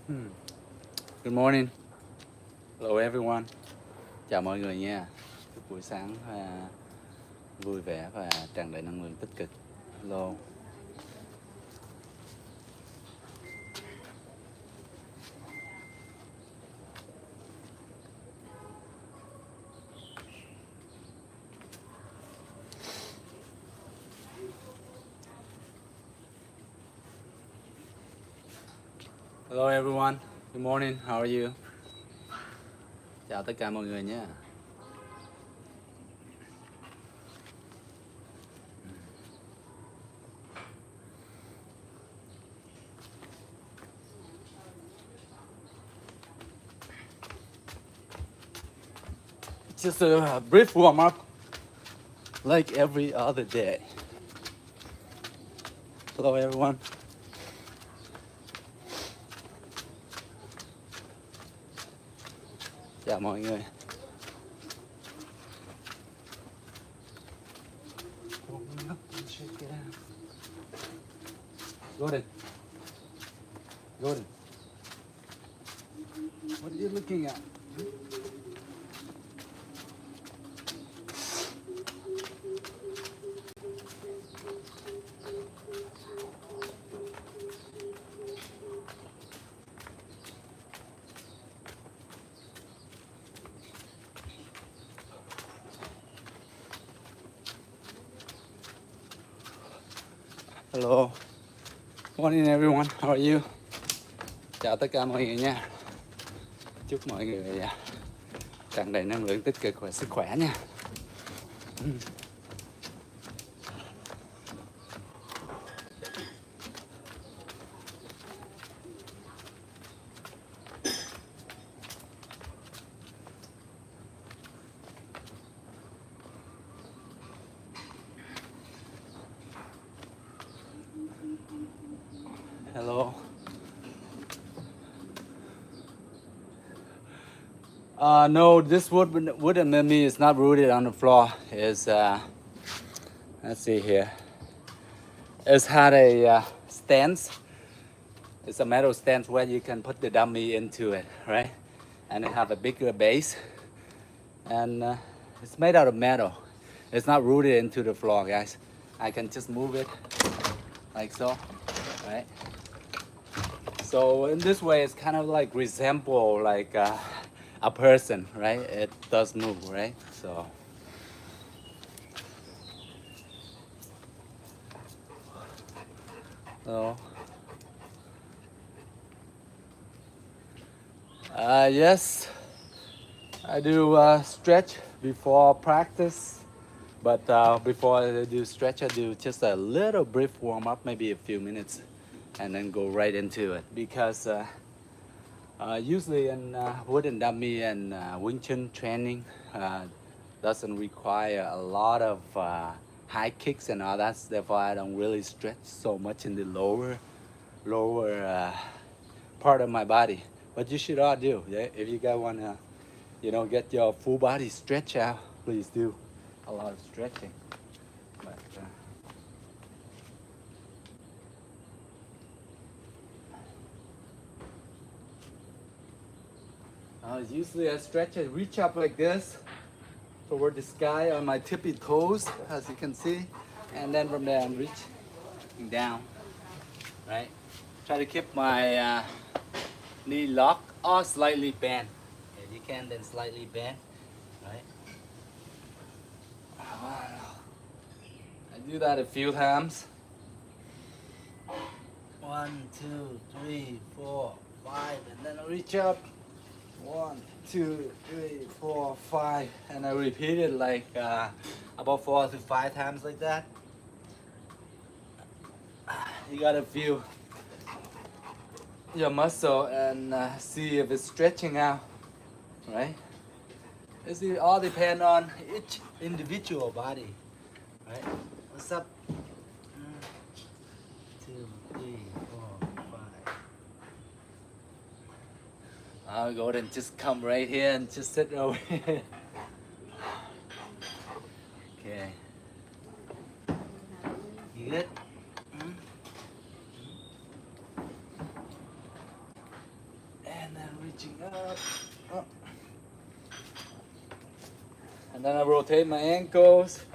Hmm. Good morning. Hello everyone. Chào mọi người nha. Chúc buổi sáng vui vẻ và tràn đầy năng lượng tích cực. Hello. Hello everyone. Good morning. How are you? Chào tất cả mọi người nhé. Just a brief warm up like every other day. Hello everyone. Chào mọi người. Gordon. Gordon. What are you looking at? Hello. Morning everyone. How are you? Chào tất cả mọi người nha. Chúc mọi người tràn đầy năng lượng tích cực và sức khỏe nha. Hello. No, this wooden mimi is not rooted on the floor. It's let's see here. It's had a stance. It's a metal stance where you can put the dummy into it, right? And it have a bigger base, and it's made out of metal. It's not rooted into the floor, guys. I can just move it like so, right? So in this way, it's kind of like resemble like a person, right? It does move, right? So yes, I do stretch before practice, but before I do stretch, I do just a little brief warm up, maybe a few minutes, and then go right into it. Because usually in wooden dummy and Wing Chun training doesn't require a lot of high kicks and all that. Therefore, I don't really stretch so much in the lower part of my body. But you should all do. Yeah? If you guys wanna, get your full body stretch out, please do a lot of stretching. But, usually I stretch and reach up like this toward the sky on my tippy toes, as you can see, and then from there I'm reaching down, right? Try to keep my knee locked or slightly bent. If you can, then slightly bent, right? I do that a few times. 1, 2, 3, 4, 5, and then I reach up. 1, 2, 3, 4, 5, and I repeat it like about 4 to 5 times like that. You gotta feel your muscle and see if it's stretching out, right? It all depends on each individual body, right? What's up? 2, 3, 4, 5. I'll go and just come right here and just sit over here. Okay. You good? reaching up. Up. And then I rotate my ankles.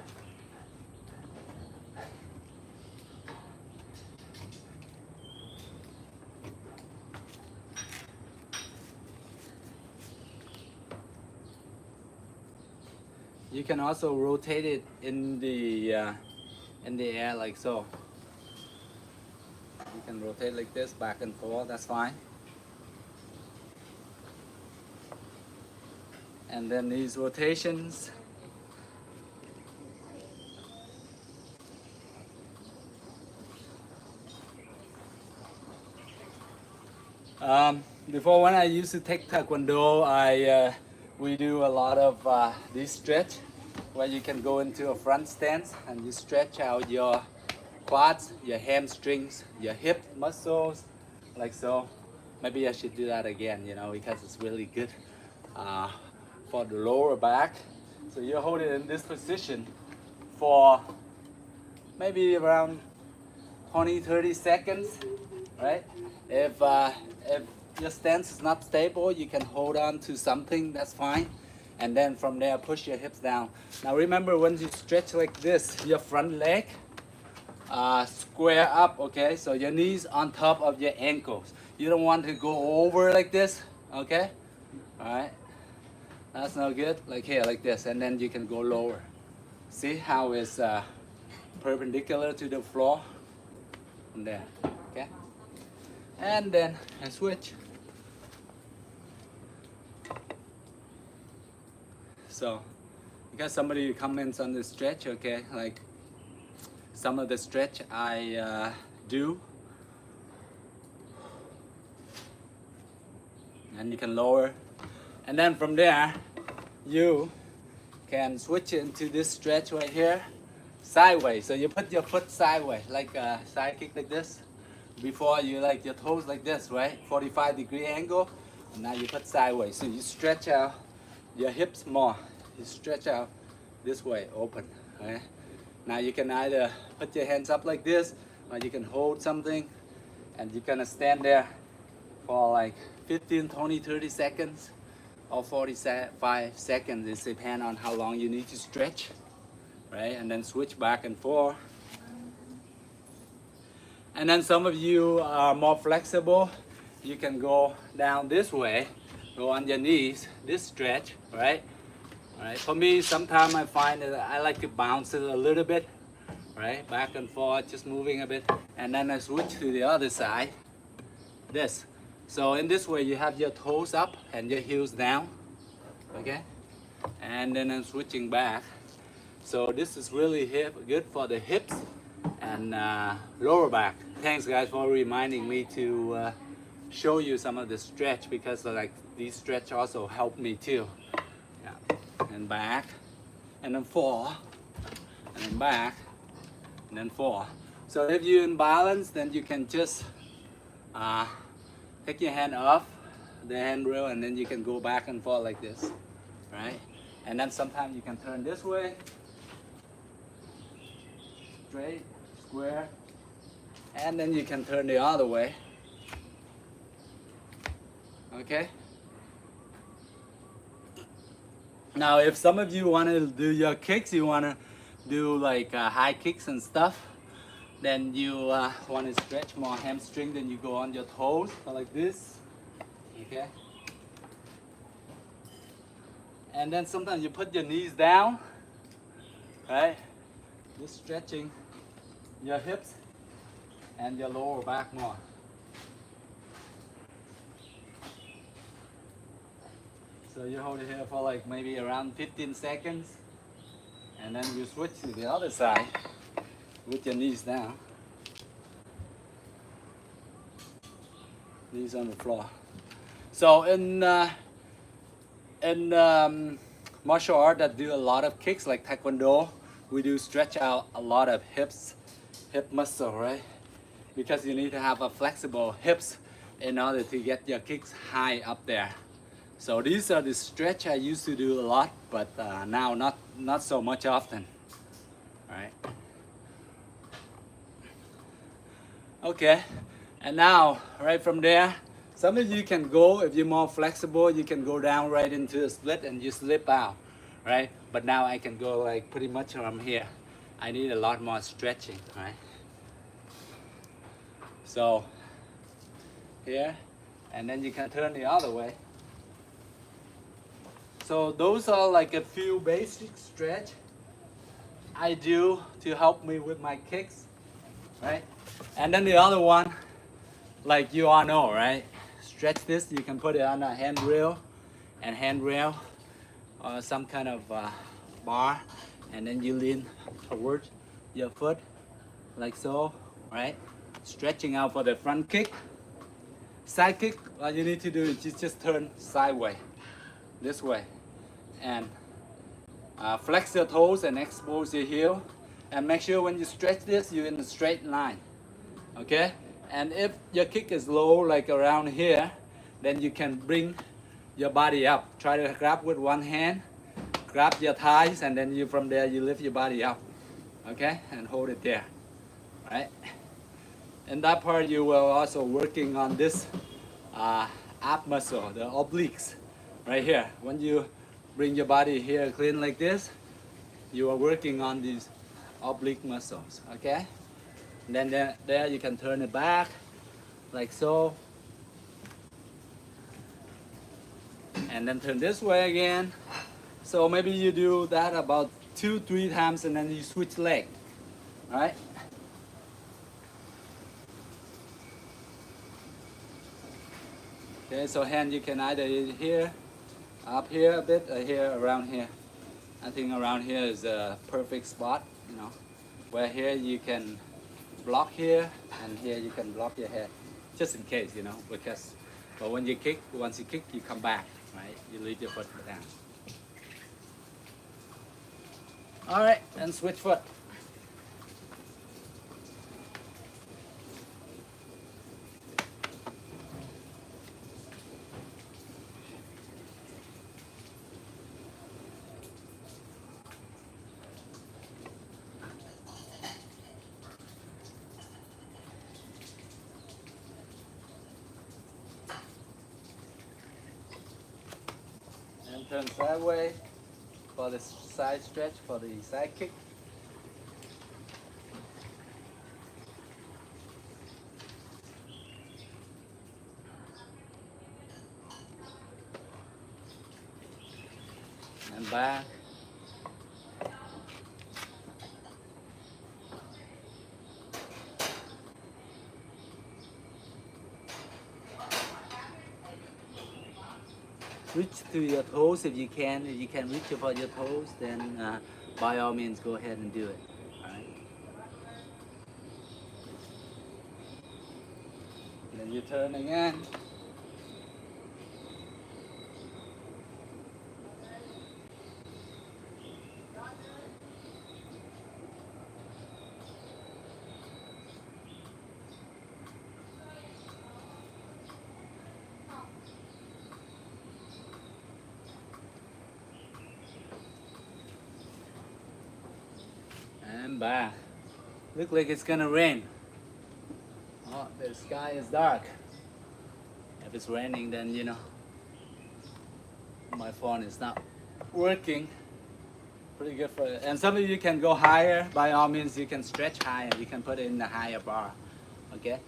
You can also rotate it in the air like so. You can rotate like this back and forth, that's fine. And then these rotations. Before, when I used to take Taekwondo, we do a lot of this stretch where you can go into a front stance and you stretch out your quads, your hamstrings, your hip muscles, like so. Maybe I should do that again, you know, because it's really good for the lower back. So you hold it in this position for maybe around 20-30 seconds, right? If your stance is not stable, you can hold on to something, that's fine. And then from there, push your hips down. Now remember, when you stretch like this, your front leg square up, okay? So your knees on top of your ankles. You don't want to go over like this, okay? All right, that's no good. Like here, like this, and then you can go lower. See how it's perpendicular to the floor? From there, okay? And then I switch. So, because somebody comments on the stretch, okay, like some of the stretch I do, and you can lower, and then from there you can switch into this stretch right here, sideways. So you put your foot sideways, like a side kick like this. Before you like your toes like this, right? 45-degree angle, and now you put sideways. So you stretch out your hips more. You stretch out this way, open, right? Now you can either put your hands up like this, or you can hold something, and you're gonna stand there for like 15, 20, 30 seconds, or 45 seconds. It depends on how long you need to stretch, right? And then switch back and forth. And then some of you are more flexible. You can go down this way, go on your knees, this stretch, right? All right. For me, sometimes I find that I like to bounce it a little bit, right? Back and forth, just moving a bit. And then I switch to the other side, this. So in this way, you have your toes up and your heels down, okay? And then I'm switching back. So this is really good for the hips and lower back. Thanks guys for reminding me to show you some of the stretch, because like these stretch also help me too. Yeah. And back, and then forward, and then back, and then forward. So if you're in balance, then you can just take your hand off the handrail, and then you can go back and forth like this, right? And then sometimes you can turn this way, straight, square, and then you can turn the other way, okay? Now if some of you want to do your kicks, you want to do like high kicks and stuff, then you want to stretch more hamstring, then you go on your toes like this, okay? And then sometimes you put your knees down, right? Just stretching your hips and your lower back more. So you hold it here for like maybe around 15 seconds, and then you switch to the other side with your knees down, knees on the floor. So in martial art that do a lot of kicks like Taekwondo, we do stretch out a lot of hip muscle, right? Because you need to have a flexible hips in order to get your kicks high up there. So these are the stretch I used to do a lot, but now not so much often, right? Okay, and now right from there, Some of you can go, if you're more flexible, you can go down right into a split and you slip out, right? But now I can go like pretty much from here. I need a lot more stretching, right? So here, and then you can turn the other way. So those are like a few basic stretch I do to help me with my kicks, right? And then the other one, like you all know, right? Stretch this, you can put it on a handrail and handrail or some kind of bar, and then you lean towards your foot like so, right? Stretching out for the front kick. Side kick, all you need to do is just turn sideways, this way, and flex your toes and expose your heel, and make sure when you stretch this, you're in a straight line, okay? And if your kick is low, like around here, then you can bring your body up. Try to grab with one hand, grab your thighs, and then from there you lift your body up, okay? And hold it there, right? In that part, you will also working on this ab muscle, the obliques, right here. When you bring your body here clean like this, you are working on these oblique muscles, okay? And then there you can turn it back, like so. And then turn this way again. So maybe you do that about 2-3 times and then you switch leg, right? Okay, so hand you can either here, up here a bit, or here, around here. I think around here is a perfect spot, you know, where here you can block here, and here you can block your head, just in case, you know, because, but when you kick, once you kick, you come back, right? You leave your foot down. All right, and switch foot. And turn sideways for the side stretch, for the side kick. And back. Reach to your toes if you can. If you can reach for your toes, then by all means go ahead and do it. All right. Then you turn again. And back. Look like it's gonna rain. Oh, the sky is dark. If it's raining, then you know my phone is not working. Pretty good for it. And some of you can go higher. By all means, you can stretch higher. You can put it in the higher bar. Okay.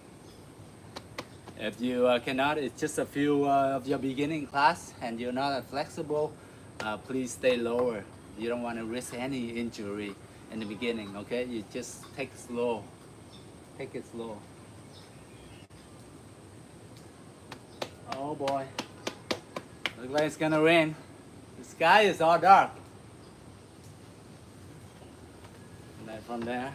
If you cannot, it's just a few of your beginning class, and you're not flexible. Please stay lower. You don't want to risk any injury in the beginning, okay? You just take it slow. Take it slow. Oh boy. Looks like it's gonna rain. The sky is all dark. And then from there.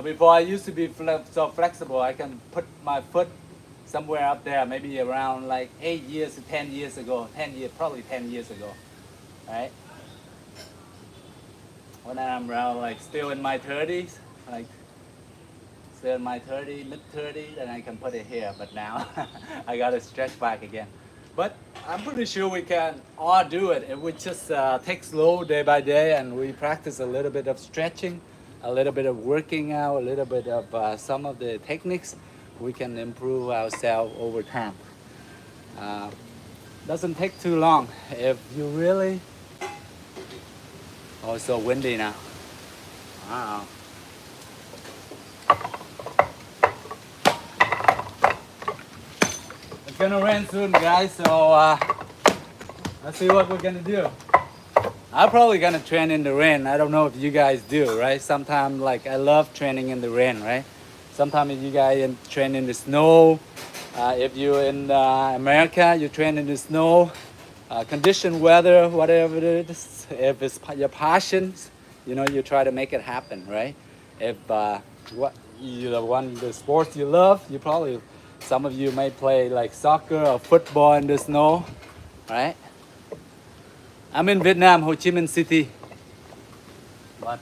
Before I used to be so flexible, I can put my foot somewhere up there, maybe around like 8 years to 10 years ago, 10 years, probably 10 years ago, right? When I'm around like still in my 30s, like still in my 30s, mid 30s, then I can put it here. But now I gotta stretch back again. But I'm pretty sure we can all do it if we just take slow day by day and we practice a little bit of stretching, a little bit of working out, a little bit of some of the techniques. We can improve ourselves over time. Uh, doesn't take too long if you really. Oh, it's so windy now. Wow. It's gonna rain soon, guys, so let's see what we're gonna do. I'm probably gonna train in the rain. I don't know if you guys do, right? Sometimes, like, I love training in the rain, right? Sometimes if you guys train in the snow, if you're in America, you train in the snow, condition weather, whatever it is. If it's your passion, you know, you try to make it happen, right? If what you the sports you love, you probably, some of you may play like soccer or football in the snow, right? I'm in Vietnam, Ho Chi Minh City, but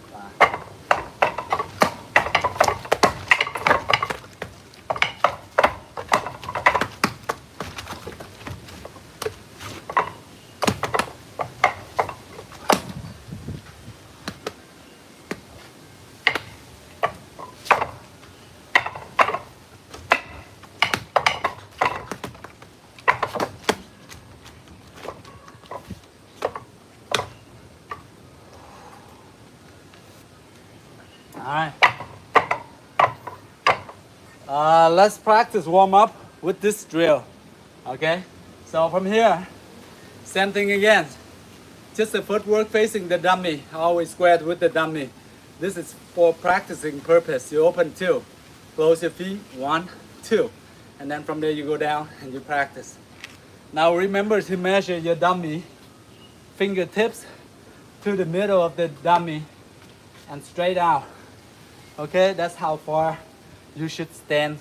all right. Let's practice warm up with this drill. Okay, so from here, same thing again. Just the footwork facing the dummy, always squared with the dummy. This is for practicing purpose. You open 2, close your feet, 1, 2. And then from there you go down and you practice. Now remember to measure your dummy fingertips to the middle of the dummy and straight out. Okay, that's how far you should stand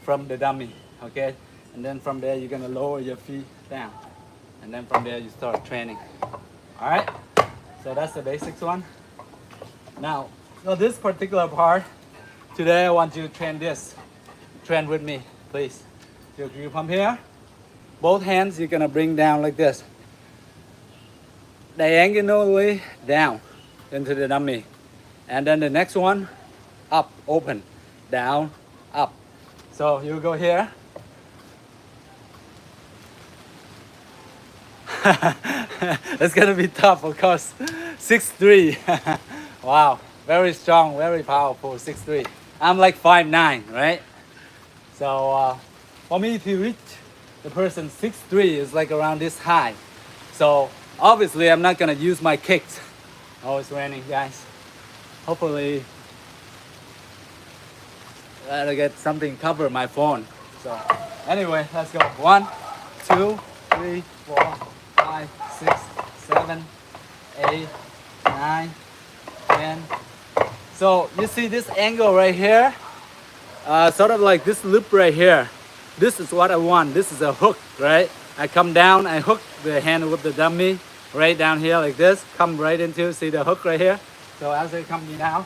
from the dummy. Okay, and then from there you're gonna lower your feet down. And then from there you start training. All right, so that's the basics one. Now, so this particular part, today I want you to train this. Train with me, please. So you come here, both hands you're gonna bring down like this. Diagonally down into the dummy. And then the next one, up, open, down, up. So you go here. It's gonna be tough, of course. 6'3". Wow, very strong, very powerful. 6'3". I'm like 5'9", right? So for me to reach the person 6'3" is like around this high. So obviously I'm not gonna use my kicks. Oh, it's raining, guys. Hopefully I'll get something cover my phone. So anyway, let's go. 1, 2, 3, 4, 5, 6, 7, 8, 9, 10. So you see this angle right here? Sort of like this loop right here. This is what I want. This is a hook, right? I come down, I hook the hand with the dummy right down here like this. Come right into, see the hook right here? So as I come down,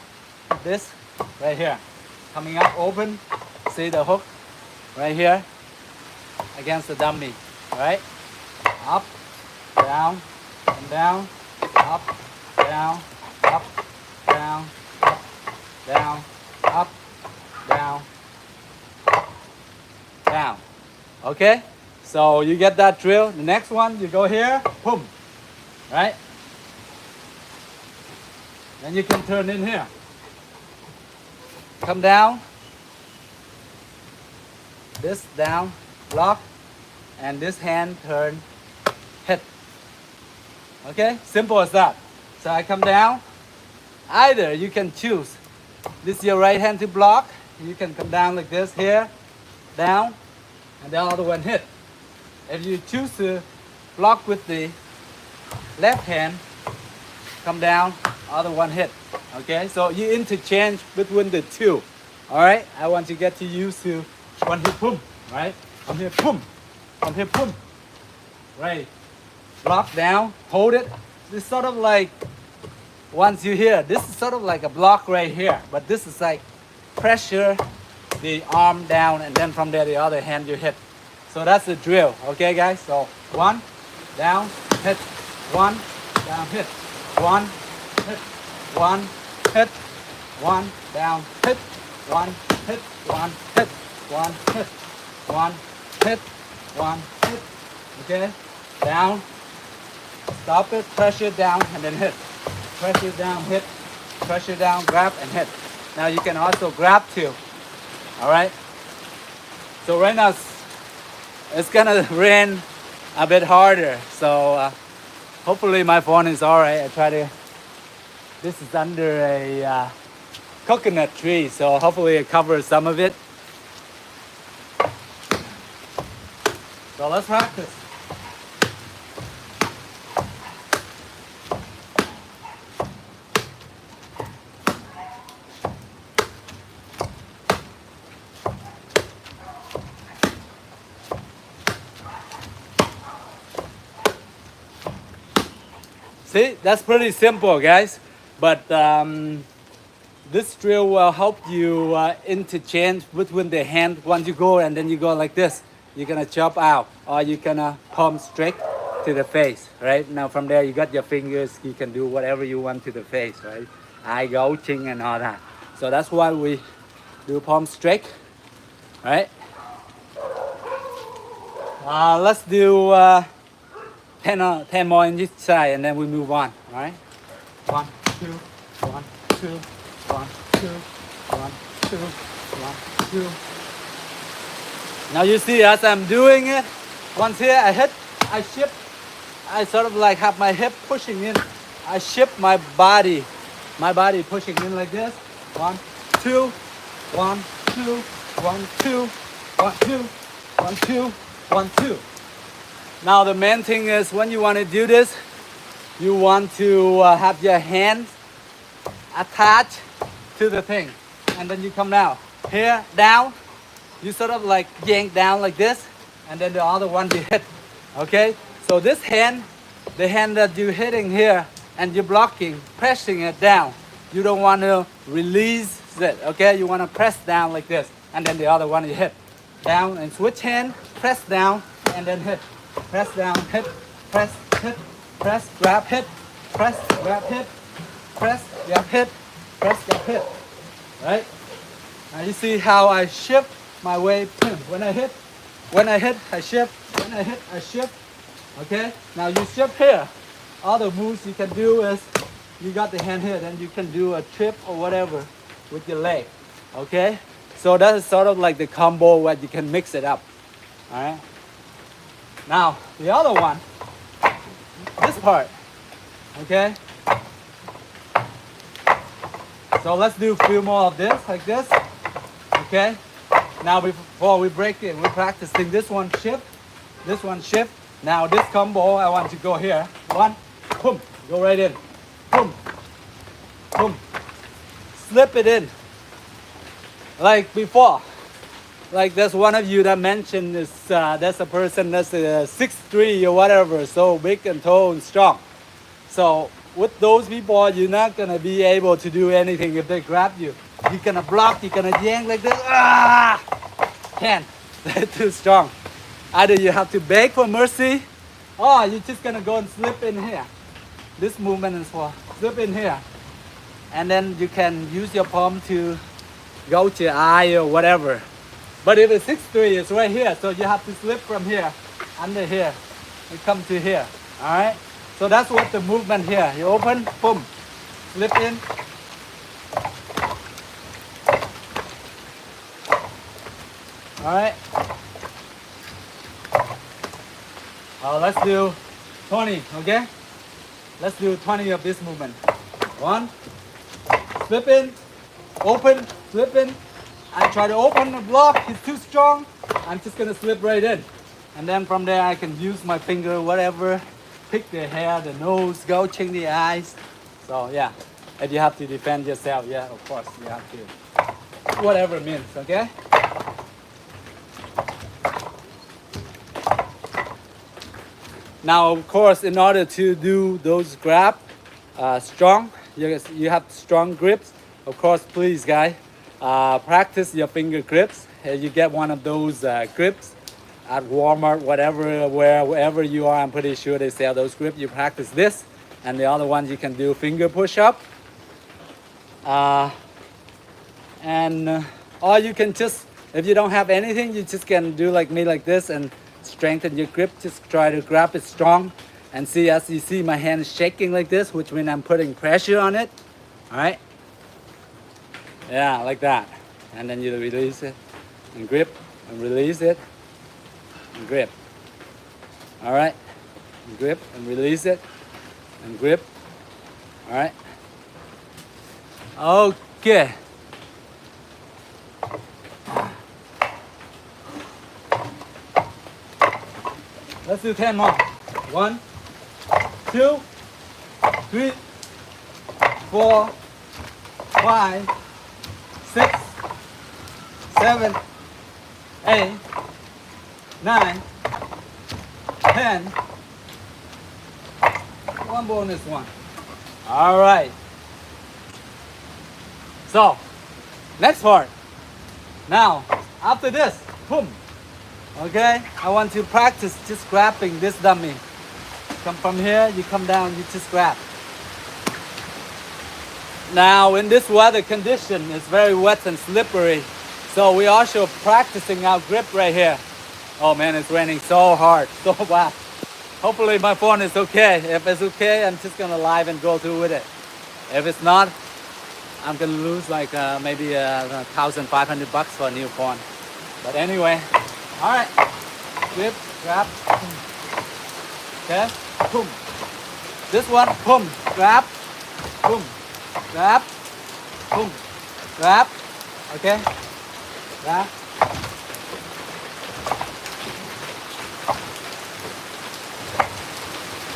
this right here. Coming up, open, see the hook right here against the dummy, right? Up, down, and down, up, down, up, down, up, down, up, down, up, down. Okay? So you get that drill. The next one, you go here, boom, right? Then you can turn in here. Come down. This down, block, and this hand turn, hit. Okay? Simple as that. So I come down. Either you can choose. This is your right hand to block. You can come down like this here, down, and the other one hit. If you choose to block with the left hand, come down, other one hit. Okay, so you interchange between the two. All right, I want you to get used to one hit, boom, right? From here, boom. From here, boom. Right. Block down, hold it. This is sort of like, once you hear, this is sort of like a block right here, but this is like pressure the arm down, and then from there the other hand you hit. So that's the drill, okay guys? So 1, down, hit, 1, down, hit, 1, hit, 1, hit, 1, down, hit, 1, hit, 1, hit, 1, hit, 1, hit, 1, hit, okay? Down, stop it, pressure down, and then hit. Pressure down, hit, pressure down, grab, and hit. Now you can also grab too, all right? So right now it's gonna rain a bit harder, so hopefully my phone is all right. This is under a coconut tree, so hopefully it covers some of it. So let's practice. See, that's pretty simple, guys. But this drill will help you interchange between the hand. Once you go and then you go like this, you're gonna chop out, or you're gonna palm straight to the face, right? Now from there, you got your fingers. You can do whatever you want to the face, right? Eye gouging and all that. So that's why we do palm straight, right? Let's do 10 more on each side, and then we move on. All right, 1, 2, 1, 2, 1, 2, 1, 2, 1, 2. Now you see, as I'm doing it, once here I hit, I shift, I sort of like have my hip pushing in. I shift my body pushing in like this. 1, 2, 1, 2, 1, 2, 1, 2, 1, 2, 1, 2. Now the main thing is, when you want to do this, you want to have your hands attached to the thing, and then you come down here, down. You sort of like yank down like this, and then the other one you hit. Okay, so this hand, the hand that you're hitting here and you're blocking, pressing it down, you don't want to release it. Okay, you want to press down like this, and then the other one you hit down, and switch hand, press down, and then hit. Press down, hit, press, hit, press, grab, hit, press, grab, hit, press, grab, hit, press, grab, hit. Right? Now you see how I shift my way. When I hit, I shift. When I hit, I shift. Okay? Now you shift here. All the moves you can do is, you got the hand here, then you can do a trip or whatever with your leg. Okay? So that is sort of like the combo where you can mix it up. Alright? Now, the other one, this part, okay? So let's do a few more of this, like this, okay? Now before we break it, we're practicing this one shift, this one shift. Now this combo, I want to go here. 1, boom, go right in, boom, boom. Slip it in, like before. Like there's one of you that mentioned is there's a person that's 6'3" or whatever, so big and tall and strong. So with those people, you're not gonna be able to do anything if they grab you. You're gonna block, you're gonna yank like this. Ah! Can't. They're too strong. Either you have to beg for mercy, or you're just gonna go and slip in here. This movement is for slip in here, and then you can use your palm to go to your eye or whatever. But if it's 6'3", it's right here, so you have to slip from here, under here, and come to here, all right? So that's what the movement here. You open, boom, slip in. All right? Let's do 20, okay? Let's do 20 of this movement. 1, slip in, open, slip in. I try to open the block, it's too strong. I'm just gonna slip right in. And then from there I can use my finger, whatever, pick the hair, the nose, gouging the eyes. So yeah, if you have to defend yourself, yeah, of course, you have to. Whatever it means, okay? Now, of course, in order to do those grab strong, you have strong grips. Of course, please, guys, practice your finger grips. You get one of those grips. at Walmart, wherever you are, I'm pretty sure they sell those grips. You practice this, and the other one you can do finger push-up. Or you can just, if you don't have anything, you just can do like me, like this, and strengthen your grip. Just try to grab it strong, and see, as you see, my hand is shaking like this, which means I'm putting pressure on it. All right. Yeah, like that. And then you release it, and grip, and release it, and grip. All right. And grip, and release it, and grip. All right. Okay. Let's do 10 more. 1, 2, 3, 4, 5, 6, 7, 8, 9, 10. One bonus one. All right. So, next part. Now, after this, boom. Okay, I want to practice just grabbing this dummy. Come from here, you come down, you just grab. Now, in this weather condition, it's very wet and slippery. So we're also practicing our grip right here. Oh man, it's raining so hard, so bad. Hopefully my phone is okay. If it's okay, I'm just gonna live and go through with it. If it's not, I'm gonna lose like maybe $1,500 for a new phone. But anyway, all right. Grip, grab, boom. Okay, boom. This one, boom, grab, boom, grab, boom, grab. Okay, grab.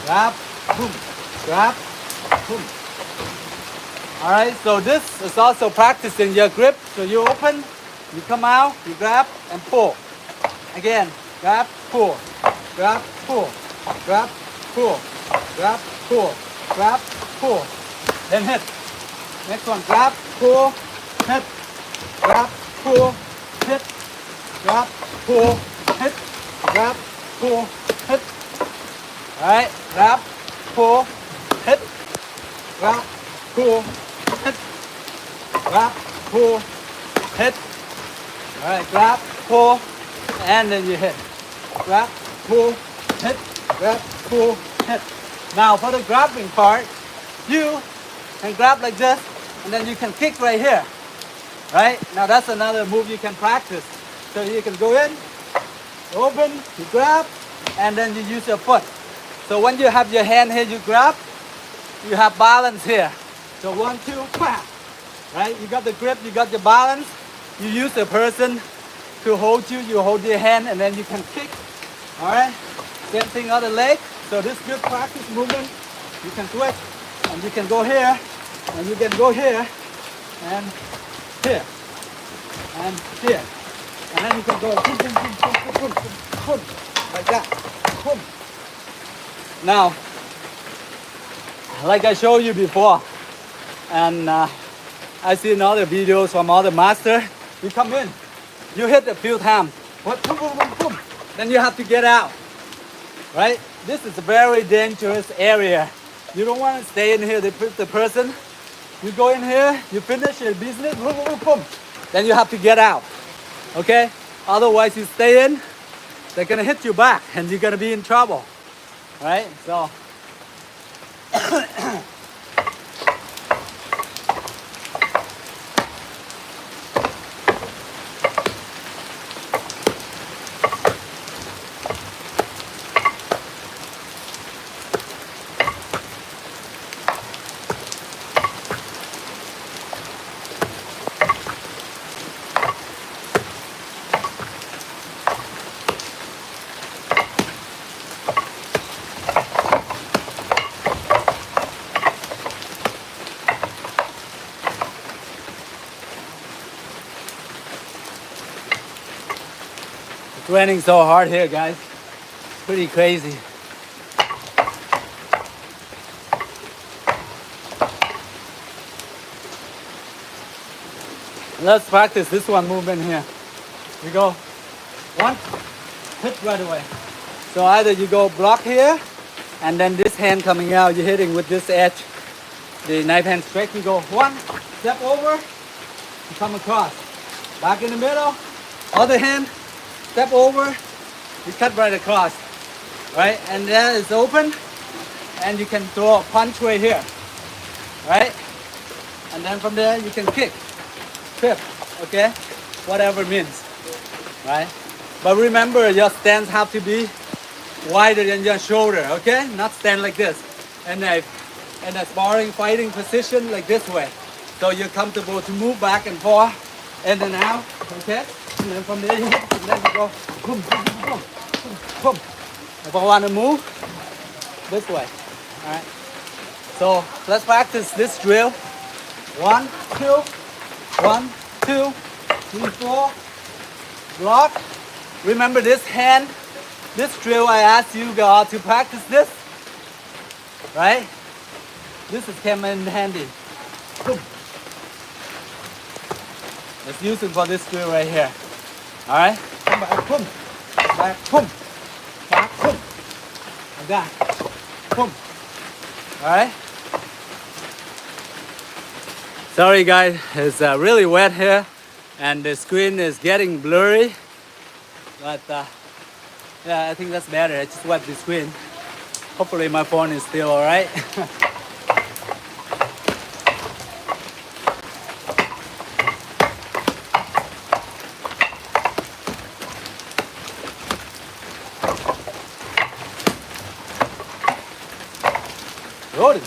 Grab, boom, grab, boom. All right, so this is also practicing your grip. So you open, you come out, you grab and pull. Again, grab, pull, grab, pull, grab, pull, grab, pull, grab, pull. Then hit. Next one, grab, pull, hit, grab, pull, hit, grab, pull, hit, grab, pull, hit. All right, grab, pull, hit, grab, pull, hit, grab, pull, hit. All right, grab, pull, and then you hit. Grab, pull, hit, grab, pull, hit. Now for the grabbing part, you can grab like this, and then you can kick right here. Right? Now that's another move you can practice. So you can go in, open, you grab, and then you use your foot. So when you have your hand here, you grab, you have balance here. So 1, 2, whap. Right? You got the grip, you got the balance. You use the person to hold you, you hold your hand, and then you can kick. All right? Same thing other leg. So this good practice movement, you can switch, and you can go here, and you can go here, and here, and here. And then you can go boom, boom, boom, boom, boom, boom, boom, boom, like that. Boom. Now, like I showed you before, and I seen other videos from other masters, you come in, you hit a few times, boom, boom, boom, boom, then you have to get out, right? This is a very dangerous area. You don't want to stay in here, the person. You go in here, you finish your business, boom, boom, boom, boom. Then you have to get out, okay? Otherwise you stay in, they're gonna hit you back and you're gonna be in trouble, right? So, it's raining so hard here, guys. Pretty crazy. Let's practice this one movement here. We go 1, hit right away. So either you go block here, and then this hand coming out, you're hitting with this edge. The knife hand straight, you go one, step over, you come across. Back in the middle, other hand, step over, you cut right across. Right? And there it's open, and you can throw a punch right here. Right? And then from there, you can kick, trip, okay? Whatever it means. Right? But remember, your stance have to be wider than your shoulder, okay? Not stand like this. And a sparring, fighting position like this way. So you're comfortable to move back and forth, in and out, okay? And then from there you hit, and then you go boom, boom, boom, boom, boom, boom. If I want to move, this way, all right? So let's practice this drill. 1, 2, 1, 2, 3, 4. Block. Remember this hand, this drill I asked you guys to practice this, right? This is came in handy. Boom. Let's use it for this drill right here. All right? Come back, boom. Back, boom. Back, boom. Like that. Boom. All right? Sorry guys, it's really wet here and the screen is getting blurry. But yeah, I think that's better. I just wiped the screen. Hopefully my phone is still all right. Rolling.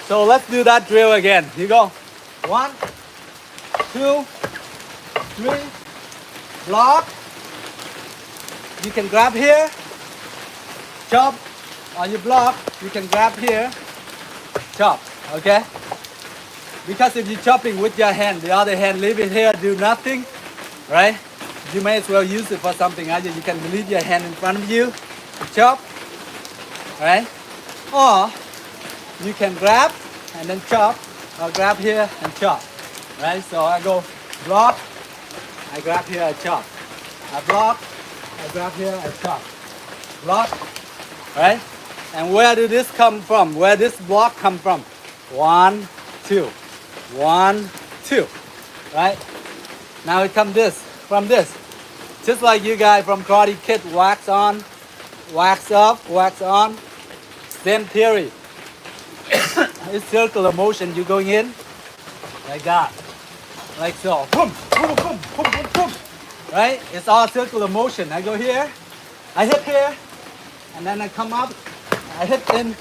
So let's do that drill again. You go 1, 2, 3, block. You can grab here, chop, or you block, you can grab here, chop, okay? Because if you're chopping with your hand, the other hand leave it here, do nothing, right? You may as well use it for something. Either you can leave your hand in front of you, chop, right? Or you can grab and then chop, or grab here and chop, right? So I go block, I grab here, I chop. I block, I grab here, I chop. Block, right? And where did this come from? Where this block come from? 1, 2, 1, 2, right? Now it comes this, from this. Just like you guys from Karate Kid, wax on, wax off, wax on. Same theory. It's circular motion. You're going in like that, like so. Boom, boom, boom, boom, boom, boom. Right? It's all circular motion. I go here, I hit here, and then I come up. I hit in,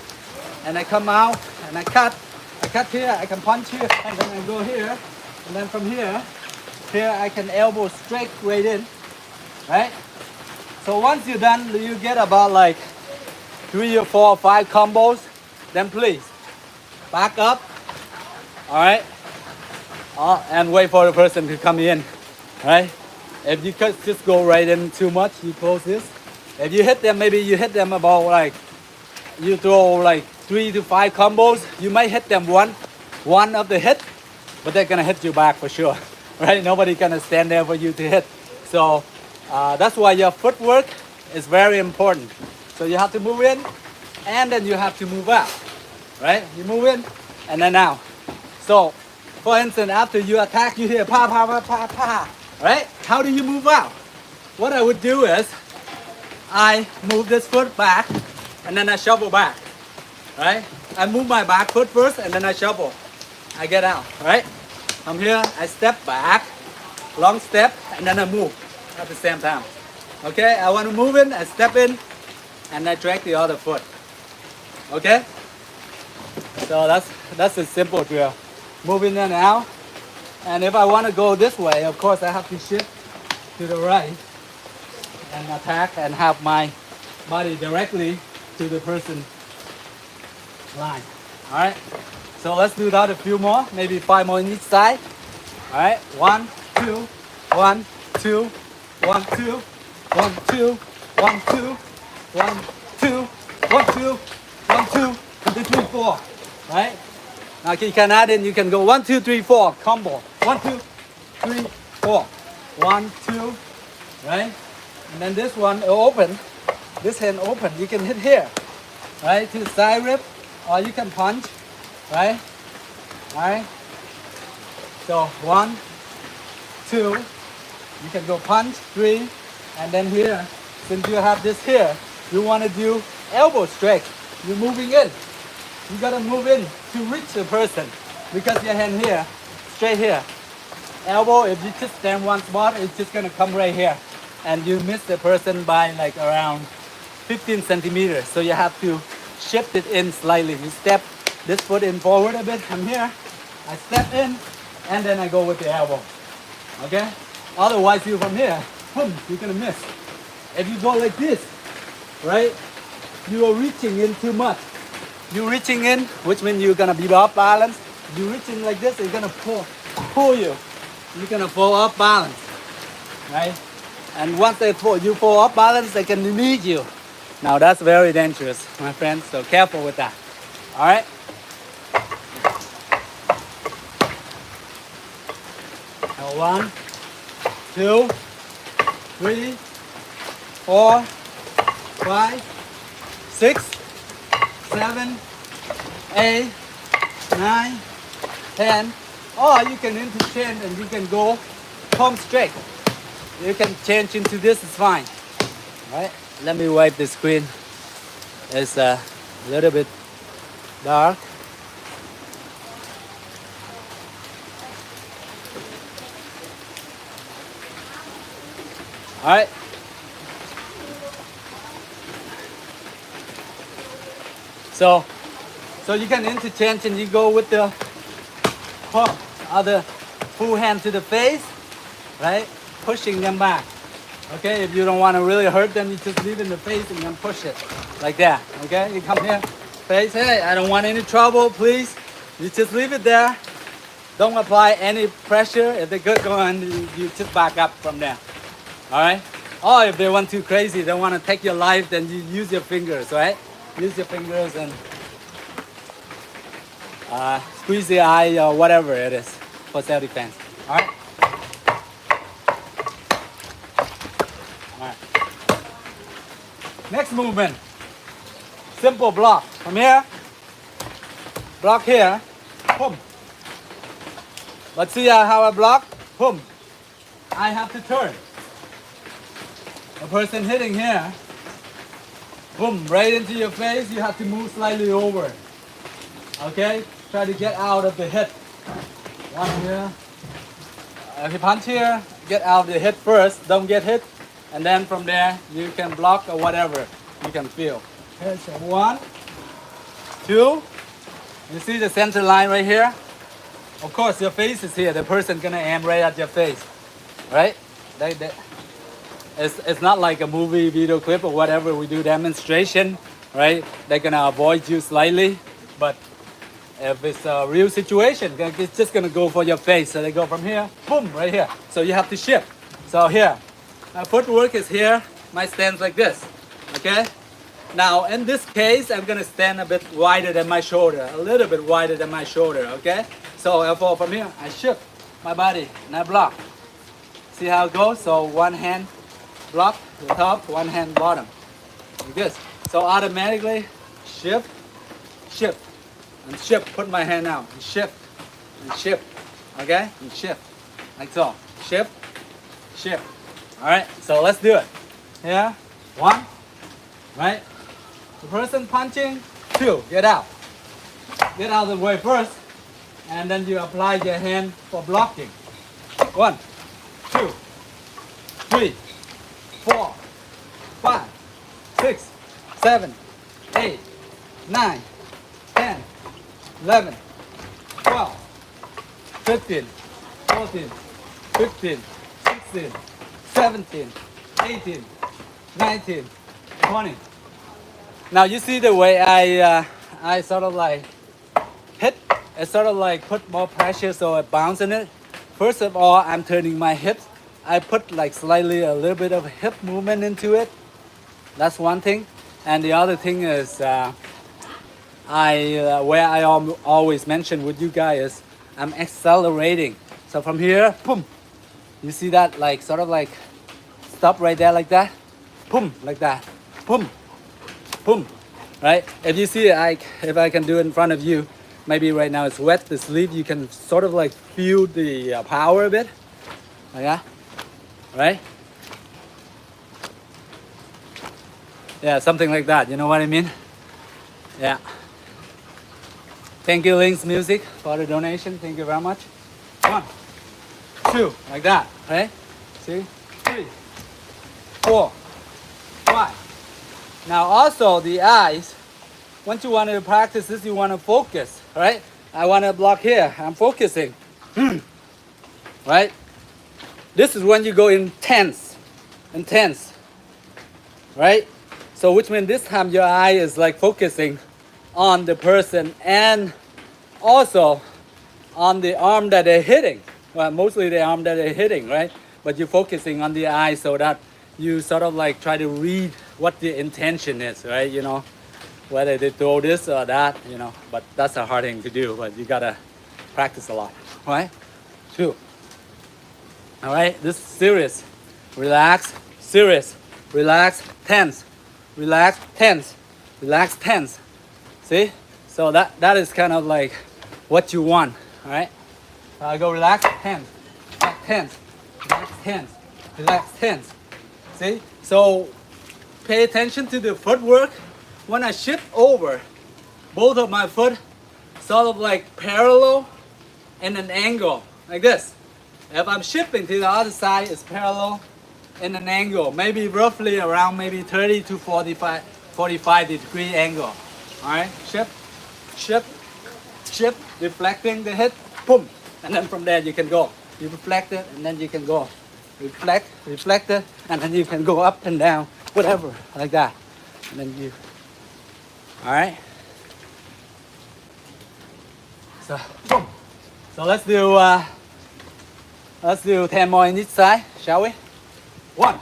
and I come out, and I cut. I cut here. I can punch here, and then I go here, and then from here I can elbow straight right in. Right? So once you're done, you get about like 3 or 4 or 5 combos. Then please back up, all right, and wait for the person to come in, right? If you just go right in too much, you close this. If you hit them, maybe you hit them about like, you throw like 3 to 5 combos, you might hit them one of the hit, but they're gonna hit you back for sure, right? Nobody gonna stand there for you to hit. So that's why your footwork is very important. So you have to move in, and then you have to move out, right? You move in, and then out. So, for instance, after you attack, you hear pa, pa, pa, pa, pa, right? How do you move out? What I would do is, I move this foot back, and then I shuffle back, right? I move my back foot first, and then I shuffle. I get out, right? From here, I step back, long step, and then I move at the same time. Okay, I want to move in, I step in, and I drag the other foot. Okay? So that's a simple drill. Move in and out. And if I want to go this way, of course I have to shift to the right and attack and have my body directly to the person's line. Alright? So let's do that a few more, maybe 5 more in each side. Alright? 1, 2, 1, 2, 1, 2, 1, 2, 1, 2, 1, 2, 1, 2, 1, 2, 1, 2, 3, 4. Right? Now you can add in, you can go 1, 2, 3, 4, combo. 1, 2, 3, 4. 1, 2, right? And then this one open, this hand open. You can hit here, right? To the side rib, or you can punch, right? All right. So 1, 2, you can go punch, 3, and then here, since you have this here, you want to do elbow stretch. You're moving in. You gotta move in to reach the person because your hand here, straight here. Elbow, if you just stand one spot, it's just gonna come right here. And you miss the person by like around 15 centimeters. So you have to shift it in slightly. You step this foot in forward a bit. I'm here. I step in and then I go with the elbow. Okay? Otherwise you from here, boom, you're gonna miss. If you go like this, right? You are reaching in too much. You're reaching in, which means you're gonna be off balance. You're reaching like this, it's gonna pull you. You're gonna fall off balance, right? And once you fall off balance, they can lead you. Now that's very dangerous, my friends. So careful with that. All right. Now 1, 2, 3, 4, 5, 6, 7, 8, 9, 10. Or you can interchange and you can go palm straight. You can change into this, it's fine. All right, let me wipe the screen. It's a little bit dark. All right. So you can interchange and you go with the other full hand to the face, right? Pushing them back. Okay, if you don't want to really hurt them, you just leave it in the face and then push it like that. Okay, you come here, face, hey, I don't want any trouble, please. You just leave it there. Don't apply any pressure. If they're good going, you just back up from there. All right? Or if they want too crazy, they want to take your life, then you use your fingers, right? Use your fingers and squeeze the eye or whatever it is for self-defense. All right? All right. Next movement. Simple block. From here, block here, boom. But see how I block? Boom. I have to turn. The person hitting here, boom, right into your face, you have to move slightly over. Okay? Try to get out of the hit. One here. If you punch here, get out of the hit first, don't get hit. And then from there, you can block or whatever you can feel. Okay, so 1, 2. You see the center line right here? Of course, your face is here. The person gonna aim right at your face, right? It's not like a movie video clip or whatever. We do demonstration, right? They're gonna avoid you slightly, but if it's a real situation, it's just gonna go for your face. So they go from here, boom, right here. So you have to shift. So here, my footwork is here. My stance like this, okay? Now in this case, I'm gonna stand a bit wider than my shoulder, a little bit wider than my shoulder, okay? So I fall from here, I shift my body and I block. See how it goes? So one hand block the top, one hand bottom, like this. So automatically shift, shift, and shift. Put my hand out, and shift, okay? And shift, like so. Shift, shift. All right, so let's do it. Here, 1, right? The person punching, 2, get out. Get out of the way first, and then you apply your hand for blocking. 1, 2, 3, 4, 5, 6, 7, 8, 9, 10, 11, 12, 15, 14, 15, 16, 17, 18, 19, 20. Now you see the way I sort of like hit, I sort of like put more pressure so I bounce in it. First of all, I'm turning my hips. I put like slightly a little bit of hip movement into it. That's one thing. And the other thing is where I always mention with you guys, I'm accelerating. So from here, boom, You see that, like sort of like stop right there like that, boom, like that, boom, boom, right? If you see, if I can do it in front of you, maybe right now it's wet, the sleeve, you can sort of like feel the power a bit, like that, right? Yeah, something like that, you know what I mean? Yeah. Thank you, Link's Music, for the donation. Thank you very much. 1, 2, like that, right? See? 3, 4, 5. Now also the eyes, once you want to practice this, you want to focus, right? I want to block here. I'm focusing, right? This is when you go intense, right? So which means this time your eye is like focusing on the person and also on the arm that they're hitting. Well, mostly the arm that they're hitting, right? But you're focusing on the eye so that you sort of like try to read what the intention is, right? You know, whether they throw this or that, you know, but that's a hard thing to do, but you gotta practice a lot, right? 2. All right, this is serious. Relax, serious, relax, tense, relax, tense, relax, tense. See? So that is kind of like what you want, all right? Go relax, tense, relax, tense, relax, tense, relax, tense. See? So pay attention to the footwork. When I shift over, both of my foot sort of like parallel in an angle, like this. If I'm shifting to the other side, it's parallel in an angle, maybe roughly around maybe 30 to 45 degree angle. All right, shift, shift, shift, deflecting the hit, boom, and then from there you can go. You reflect it, and then you can go. Reflect, reflect it, and then you can go up and down, whatever, like that. And then you, all right. So, boom. So let's do 10 more in each side, shall we? 1,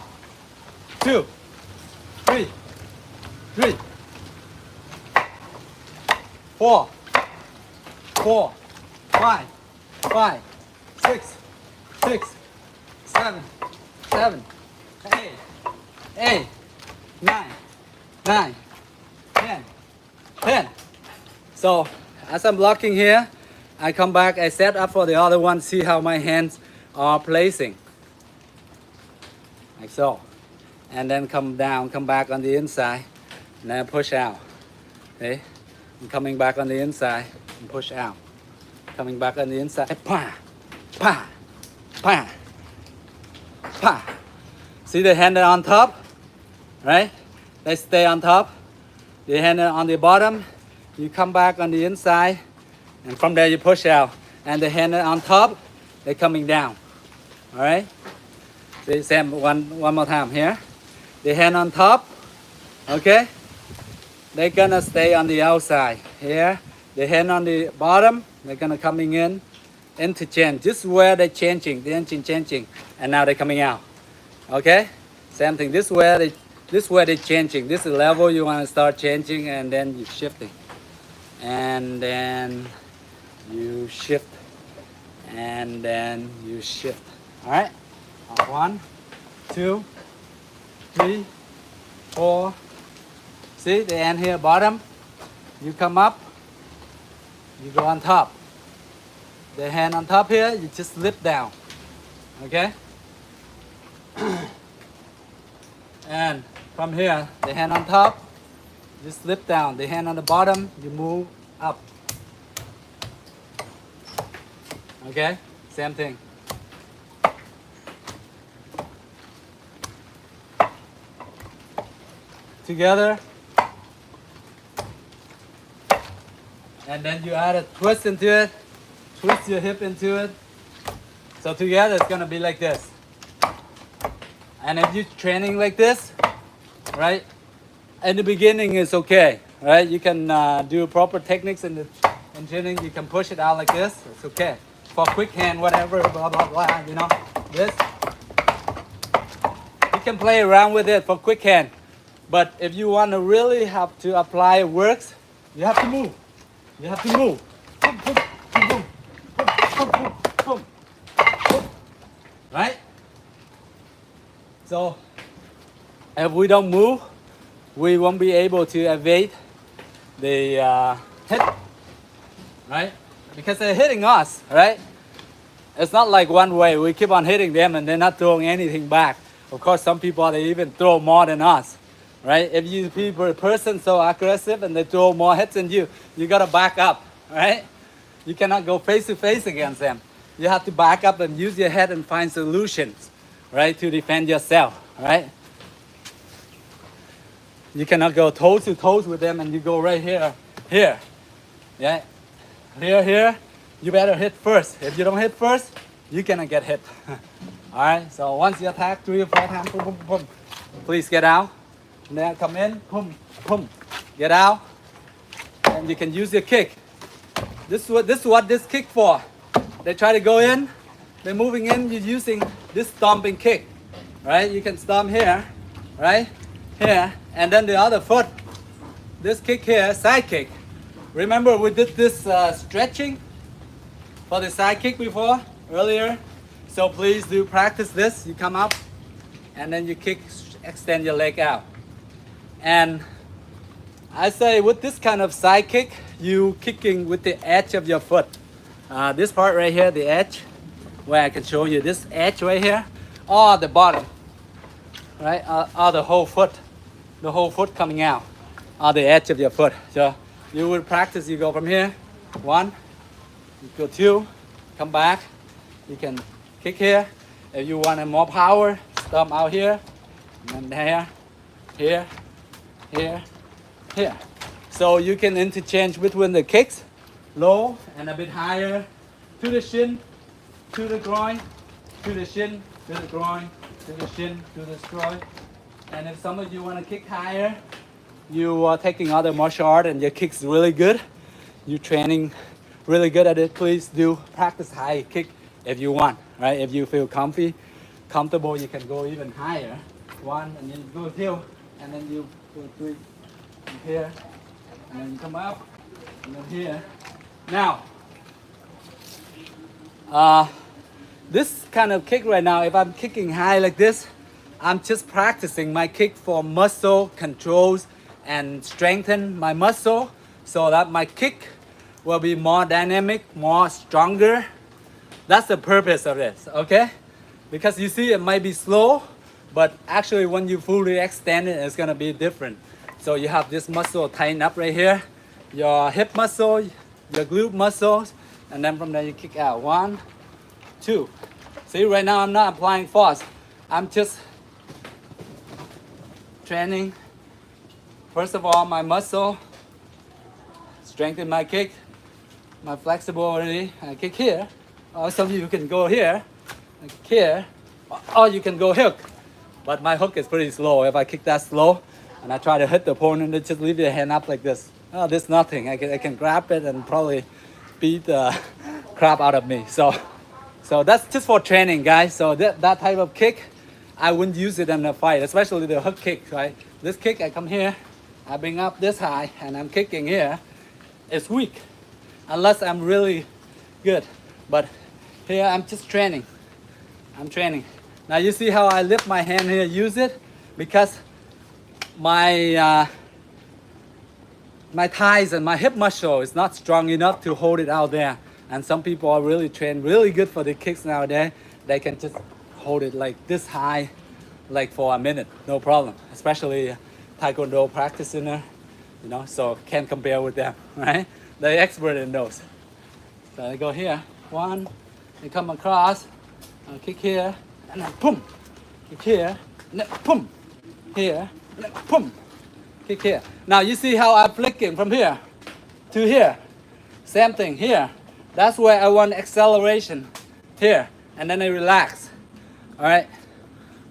2, 3, 4, 5, 6, 7, 8, 9, 10. So as I'm blocking here, I come back, I set up for the other one, see how my hands are placing. Like so. And then come down, come back on the inside, and then push out. Okay? And coming back on the inside and push out. Coming back on the inside, pa, pa, pa, pa. See the hand on top, right? They stay on top. The hand on the bottom, you come back on the inside, and from there you push out. And the hand on top, they're coming down. All right? The same one more time here. The hand on top, okay? They're gonna stay on the outside here. The hand on the bottom, they're gonna coming in, interchange. This is where they're changing, and now they're coming out. Okay? Same thing. This is where they're changing. This is the level you want to start changing, and then you're shifting, and then you shift, and then you shift. All right? 1, 2, 3, 4. See the end here, bottom. You come up, you go on top. The hand on top here, you just lift down. Okay? And from here, the hand on top, just lift down. The hand on the bottom, you move up. Okay? Same thing. Together. And then you add a twist into it. Twist your hip into it. So together it's gonna be like this. And if you're training like this, right? In the beginning it's okay, right? You can do proper techniques in training. You can push it out like this. It's okay. For quick hand, whatever, blah blah blah. You know, this. You can play around with it for quick hand. But if you want to really have to apply works, you have to move. You have to move. Boom, boom, boom, boom, boom, boom, boom, boom. Right? So if we don't move, we won't be able to evade the hit, right? Because they're hitting us, right? It's not like one way. We keep on hitting them and they're not throwing anything back. Of course, some people, they even throw more than us, right? If you people, a person so aggressive and they throw more hits than you gotta back up, right? You cannot go face to face against them. You have to back up and use your head and find solutions, right? To defend yourself, right? You cannot go toes to toes with them and you go right here, yeah? Here, you better hit first. If you don't hit first, you're gonna get hit. All right, so once you attack 3 or 4 times, boom, boom, boom, please get out. And then come in, boom, boom, get out. And you can use your kick. This is what this kick for. They try to go in, they're moving in, you're using this stomping kick, right? You can stomp here, right? Here, and then the other foot, this kick here, side kick. Remember we did this stretching for the side kick before, earlier. So please do practice this. You come up and then you kick, extend your leg out. And I say with this kind of side kick, you kicking with the edge of your foot. This part right here, the edge, where I can show you this edge right here, or the bottom, right? Or the whole foot coming out, or the edge of your foot. So you would practice, you go from here, 1, you go 2, come back, you can kick here. If you want more power, stomp out here, and then here, here. So you can interchange between the kicks, low and a bit higher, to the shin, to the groin, to the shin, to the groin, to the shin, to the groin. And if some of you want to kick higher, you are taking other martial art and your kick's really good, you're training really good at it, please do practice high kick if you want, right? If you feel comfortable, you can go even higher. 1, and then you go 2, and then you go 3, and here, and then you come up, and then here. Now, this kind of kick right now, if I'm kicking high like this, I'm just practicing my kick for muscle controls and strengthen my muscle so that my kick will be more dynamic, more stronger. That's the purpose of this, okay? Because you see it might be slow, but actually when you fully extend it, it's gonna be different. So you have this muscle tighten up right here, your hip muscle, your glute muscles, and then from there you kick out. 1, 2. See, right now I'm not applying force. I'm just training, first of all, my muscle, strengthen my kick, my flexibility. I kick here. Or some of you can go here, here, or you can go hook. But my hook is pretty slow. If I kick that slow and I try to hit the opponent, they just leave your hand up like this. Oh, this nothing. I can grab it and probably beat the crap out of me. So that's just for training, guys. So that type of kick, I wouldn't use it in a fight, especially the hook kick, right? This kick, I come here, I bring up this high, and I'm kicking here. It's weak, unless I'm really good. But here, I'm just training. I'm training. Now you see how I lift my hand here, use it? Because my thighs and my hip muscle is not strong enough to hold it out there. And some people are really trained really good for the kicks nowadays. They can just hold it like this high, like for a minute, no problem. Especially Taekwondo practitioner, you know, so can't compare with them, right? They're expert in those. So I go here, 1, they come across, I kick here, and then boom, kick here, and then boom, here, and then boom, kick here. Now you see how I'm flicking from here to here. Same thing here. That's where I want acceleration here, and then I relax. All right.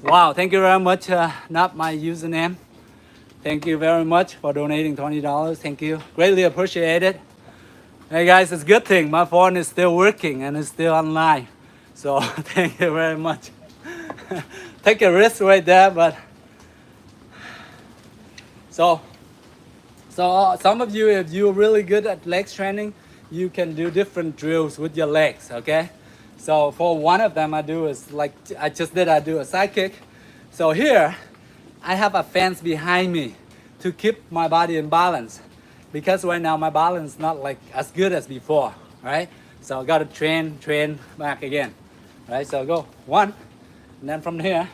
Wow, thank you very much. Not my username. Thank you very much for donating $20. Thank you. Greatly appreciate it. Hey guys, it's a good thing my phone is still working and it's still online. So thank you very much. Take a risk right there, but so some of you, if you're really good at legs training, you can do different drills with your legs, okay? So for one of them I do is like I do a side kick. So here, I have a fence behind me to keep my body in balance, because right now my balance is not like as good as before, right? So I gotta train back again, right? So go 1, and then from here,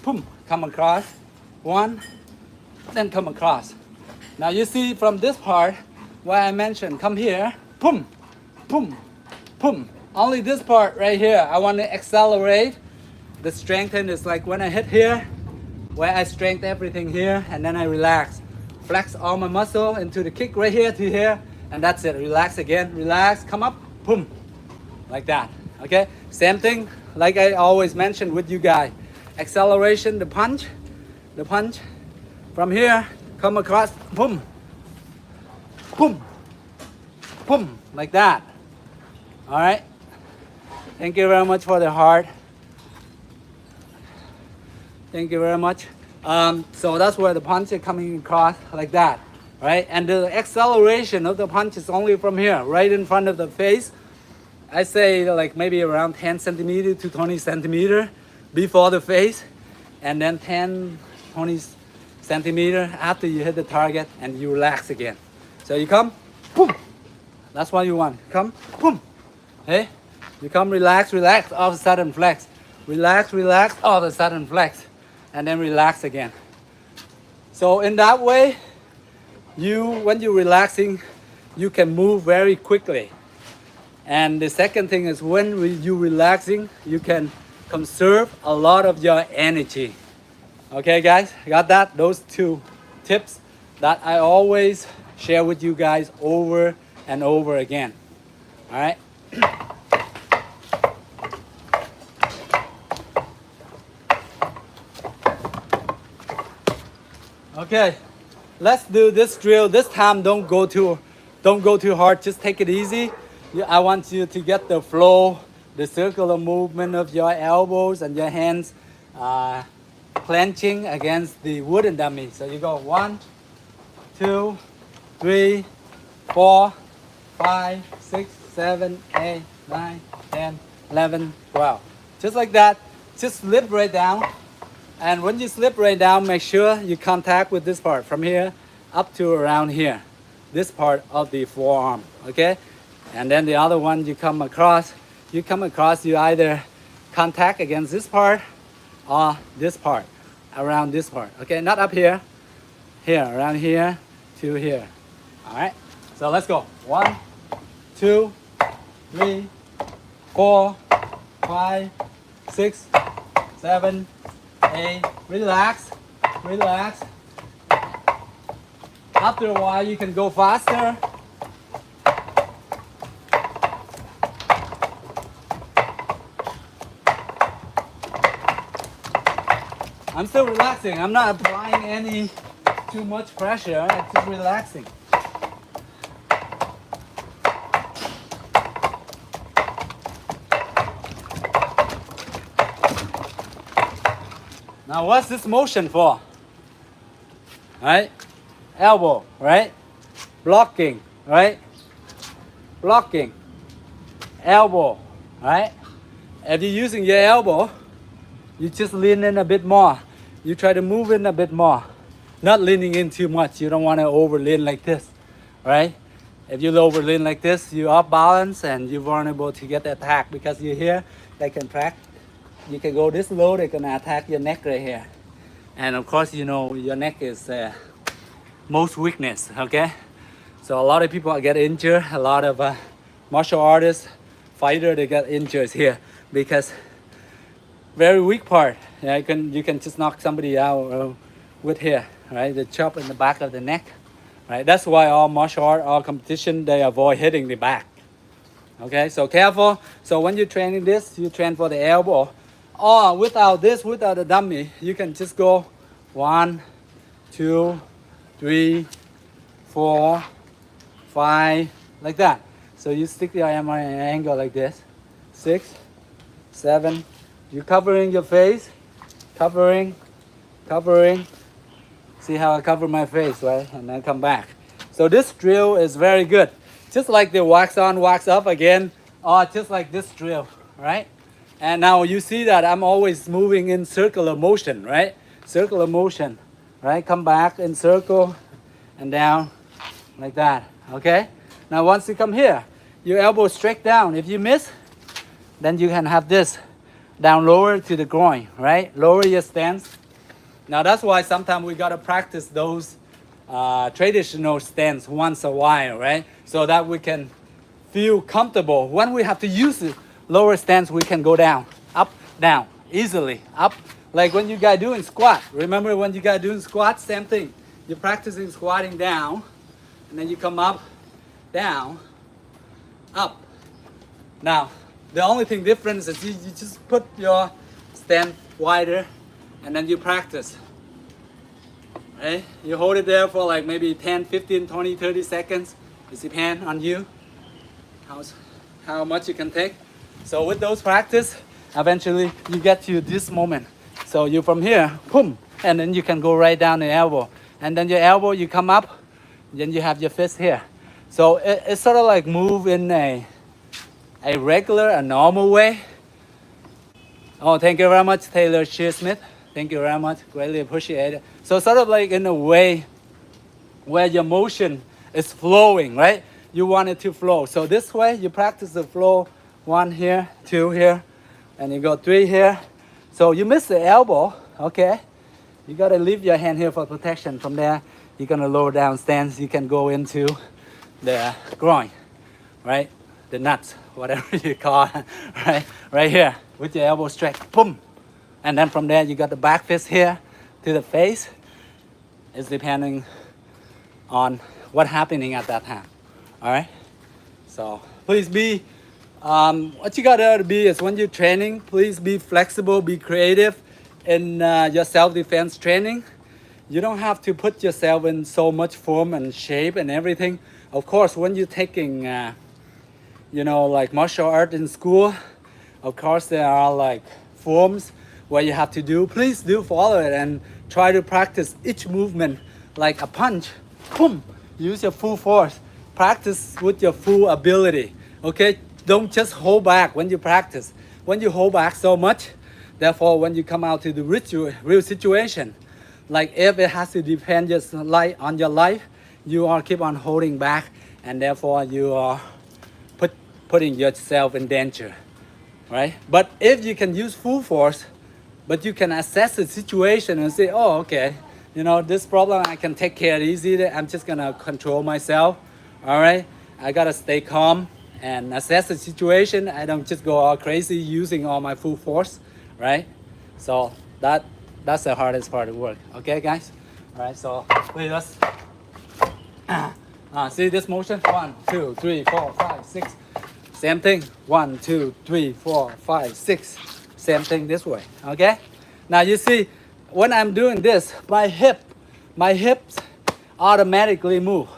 boom, come across, 1, then come across. Now you see from this part, where I mentioned, come here, boom, boom, boom. Only this part right here, I want to accelerate. The strengthen is like when I hit here, where I strengthen everything here, and then I relax. Flex all my muscle into the kick right here to here, and that's it. Relax again, relax, come up, boom, like that, okay? Same thing, like I always mention with you guys. Acceleration, the punch, from here, come across, boom, boom, boom, like that. All right, thank you very much for the heart. Thank you very much. So that's where the punch is coming across like that, right? And the acceleration of the punch is only from here, right in front of the face. I say like maybe around 10 centimeter to 20 centimeter before the face, and then 10, 20 centimeter after you hit the target, and you relax again. So you come, boom. That's what you want. Come, boom. Hey, you come, relax, relax, all of a sudden flex. Relax, relax, all of a sudden flex. And then relax again. So in that way, when you're relaxing, you can move very quickly. And the second thing is when you're relaxing, you can conserve a lot of your energy. Okay guys, got that? Those 2 tips that I always share with you guys over and over again. All right. Okay, let's do this drill. This time don't go too hard, just take it easy. I want you to get the flow, the circular movement of your elbows and your hands clenching against the wooden dummy. So you go 1, 2, 3, 4, 5, 6, 7, 8, 9, 10, 11, 12. Just like that, just slip right down. And when you slip right down, make sure you contact with this part from here up to around here, this part of the forearm, okay? And then the other one you come across, you either contact against this part or this part, around this part, okay? Not up here, around here to here, all right? So let's go. 1, 2, 3, 4, 5, 6, 7, 8, relax, relax. After a while, you can go faster. I'm still relaxing. I'm not applying any too much pressure. I'm just relaxing. Now what's this motion for? Right? Elbow, right? Blocking, right? Blocking. Elbow, right? If you're using your elbow, you just lean in a bit more. You try to move in a bit more. Not leaning in too much. You don't want to over lean like this, right? If you over lean like this, you're off balance and you're vulnerable to get attacked, because you're here, they can track. You can go this low, they can attack your neck right here. And of course, you know, your neck is most weakness, okay? So a lot of people get injured. A lot of martial artists, fighter, they get injured here because very weak part. Yeah, you can just knock somebody out with here, right? The chop in the back of the neck, right? That's why all martial art, all competition, they avoid hitting the back. Okay, so careful. So when you're training this, you train for the elbow. Or without this, without the dummy, you can just go 1, 2, 3, 4, 5, like that. So you stick your arm on an angle like this. 6, 7. You're covering your face, covering. See how I cover my face, right? And then come back. So this drill is very good. Just like the wax on, wax up again, or just like this drill, right? And now you see that I'm always moving in circular motion, right? Circular motion, right? Come back in circle and down like that, okay? Now once you come here, your elbow straight down. If you miss, then you can have this down lower to the groin, right? Lower your stance. Now that's why sometimes we gotta practice those traditional stance once a while, right? So that we can feel comfortable. When we have to use the lower stance, we can go down, up, down, easily, up. Like when you guys doing squat. Remember when you guys doing squat, same thing. You're practicing squatting down, and then you come up, down, up. Now, the only thing difference is you just put your stand wider, and then you practice. Right? You hold it there for like maybe 10, 15, 20, 30 seconds. It depends on you, how much you can take. So with those practice, eventually you get to this moment. So you from here, boom, and then you can go right down the elbow. And then your elbow, you come up, then you have your fist here. So it's sort of like move in a regular, a normal way. Oh, thank you very much, Taylor Shearsmith. Thank you very much, greatly appreciate it. So sort of like in a way where your motion is flowing, right? You want it to flow. So this way, you practice the flow. 1 here, 2 here, and you go 3 here. So you miss the elbow, okay? You gotta leave your hand here for protection. From there, you're gonna lower down stance. You can go into the groin, right? The nuts, whatever you call it, right? Right here, with your elbow straight, boom. And then from there, you got the back fist here to the face. It's depending on what's happening at that time, all right? So please be, what you gotta be is when you're training, please be flexible, be creative in your self-defense training. You don't have to put yourself in so much form and shape and everything. Of course, when you're taking, you know, like martial art in school, of course there are like forms where you have to do. Please do follow it and try to practice each movement like a punch. Boom! Use your full force. Practice with your full ability. Okay? Don't just hold back when you practice. When you hold back so much, therefore when you come out to the real situation, like if it has to depend just on your life, you are keep on holding back, and therefore you are putting yourself in danger, right? But if you can use full force, but you can assess the situation and say, oh, okay, you know, this problem I can take care of easily. I'm just gonna control myself, all right? I gotta stay calm and assess the situation. I don't just go all crazy using all my full force, right? So that's the hardest part of work, okay, guys? All right, so please let's see this motion. 1, 2, 3, 4, 5, 6. Same thing. 1, 2, 3, 4, 5, 6. Same thing this way, okay? Now you see, when I'm doing this, my hips automatically move.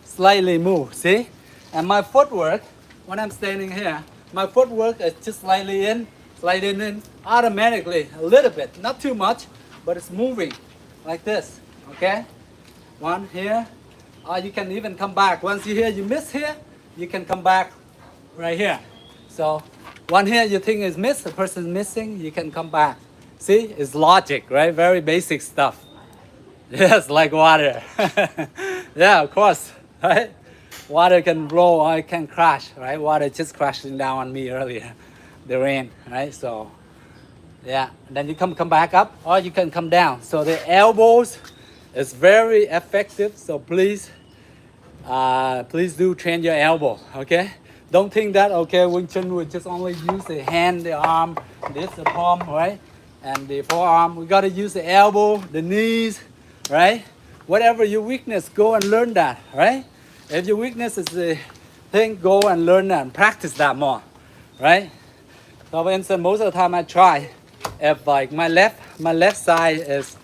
Slightly move, see? And my footwork, when I'm standing here, my footwork is just slightly in, automatically, a little bit, not too much, but it's moving like this, okay? 1 here, or you can even come back. Once you miss here, you can come back right here. So 1 here you think is missed, the person is missing, you can come back. See, it's logic, right? Very basic stuff. Yes, like water. Yeah, of course, right? Water can blow or it can crash, right? Water just crashing down on me earlier, the rain, right? So, yeah, then you come back up, or you can come down. So the elbows is very effective. So please do train your elbow, okay? Don't think that, okay, Wing Chun would just only use the hand, the arm, this, the palm, right? And the forearm. We gotta use the elbow, the knees, right? Whatever your weakness, go and learn that, right? If your weakness is the thing, go and learn that and practice that more, right? So for instance, most of the time I try, if like my left side is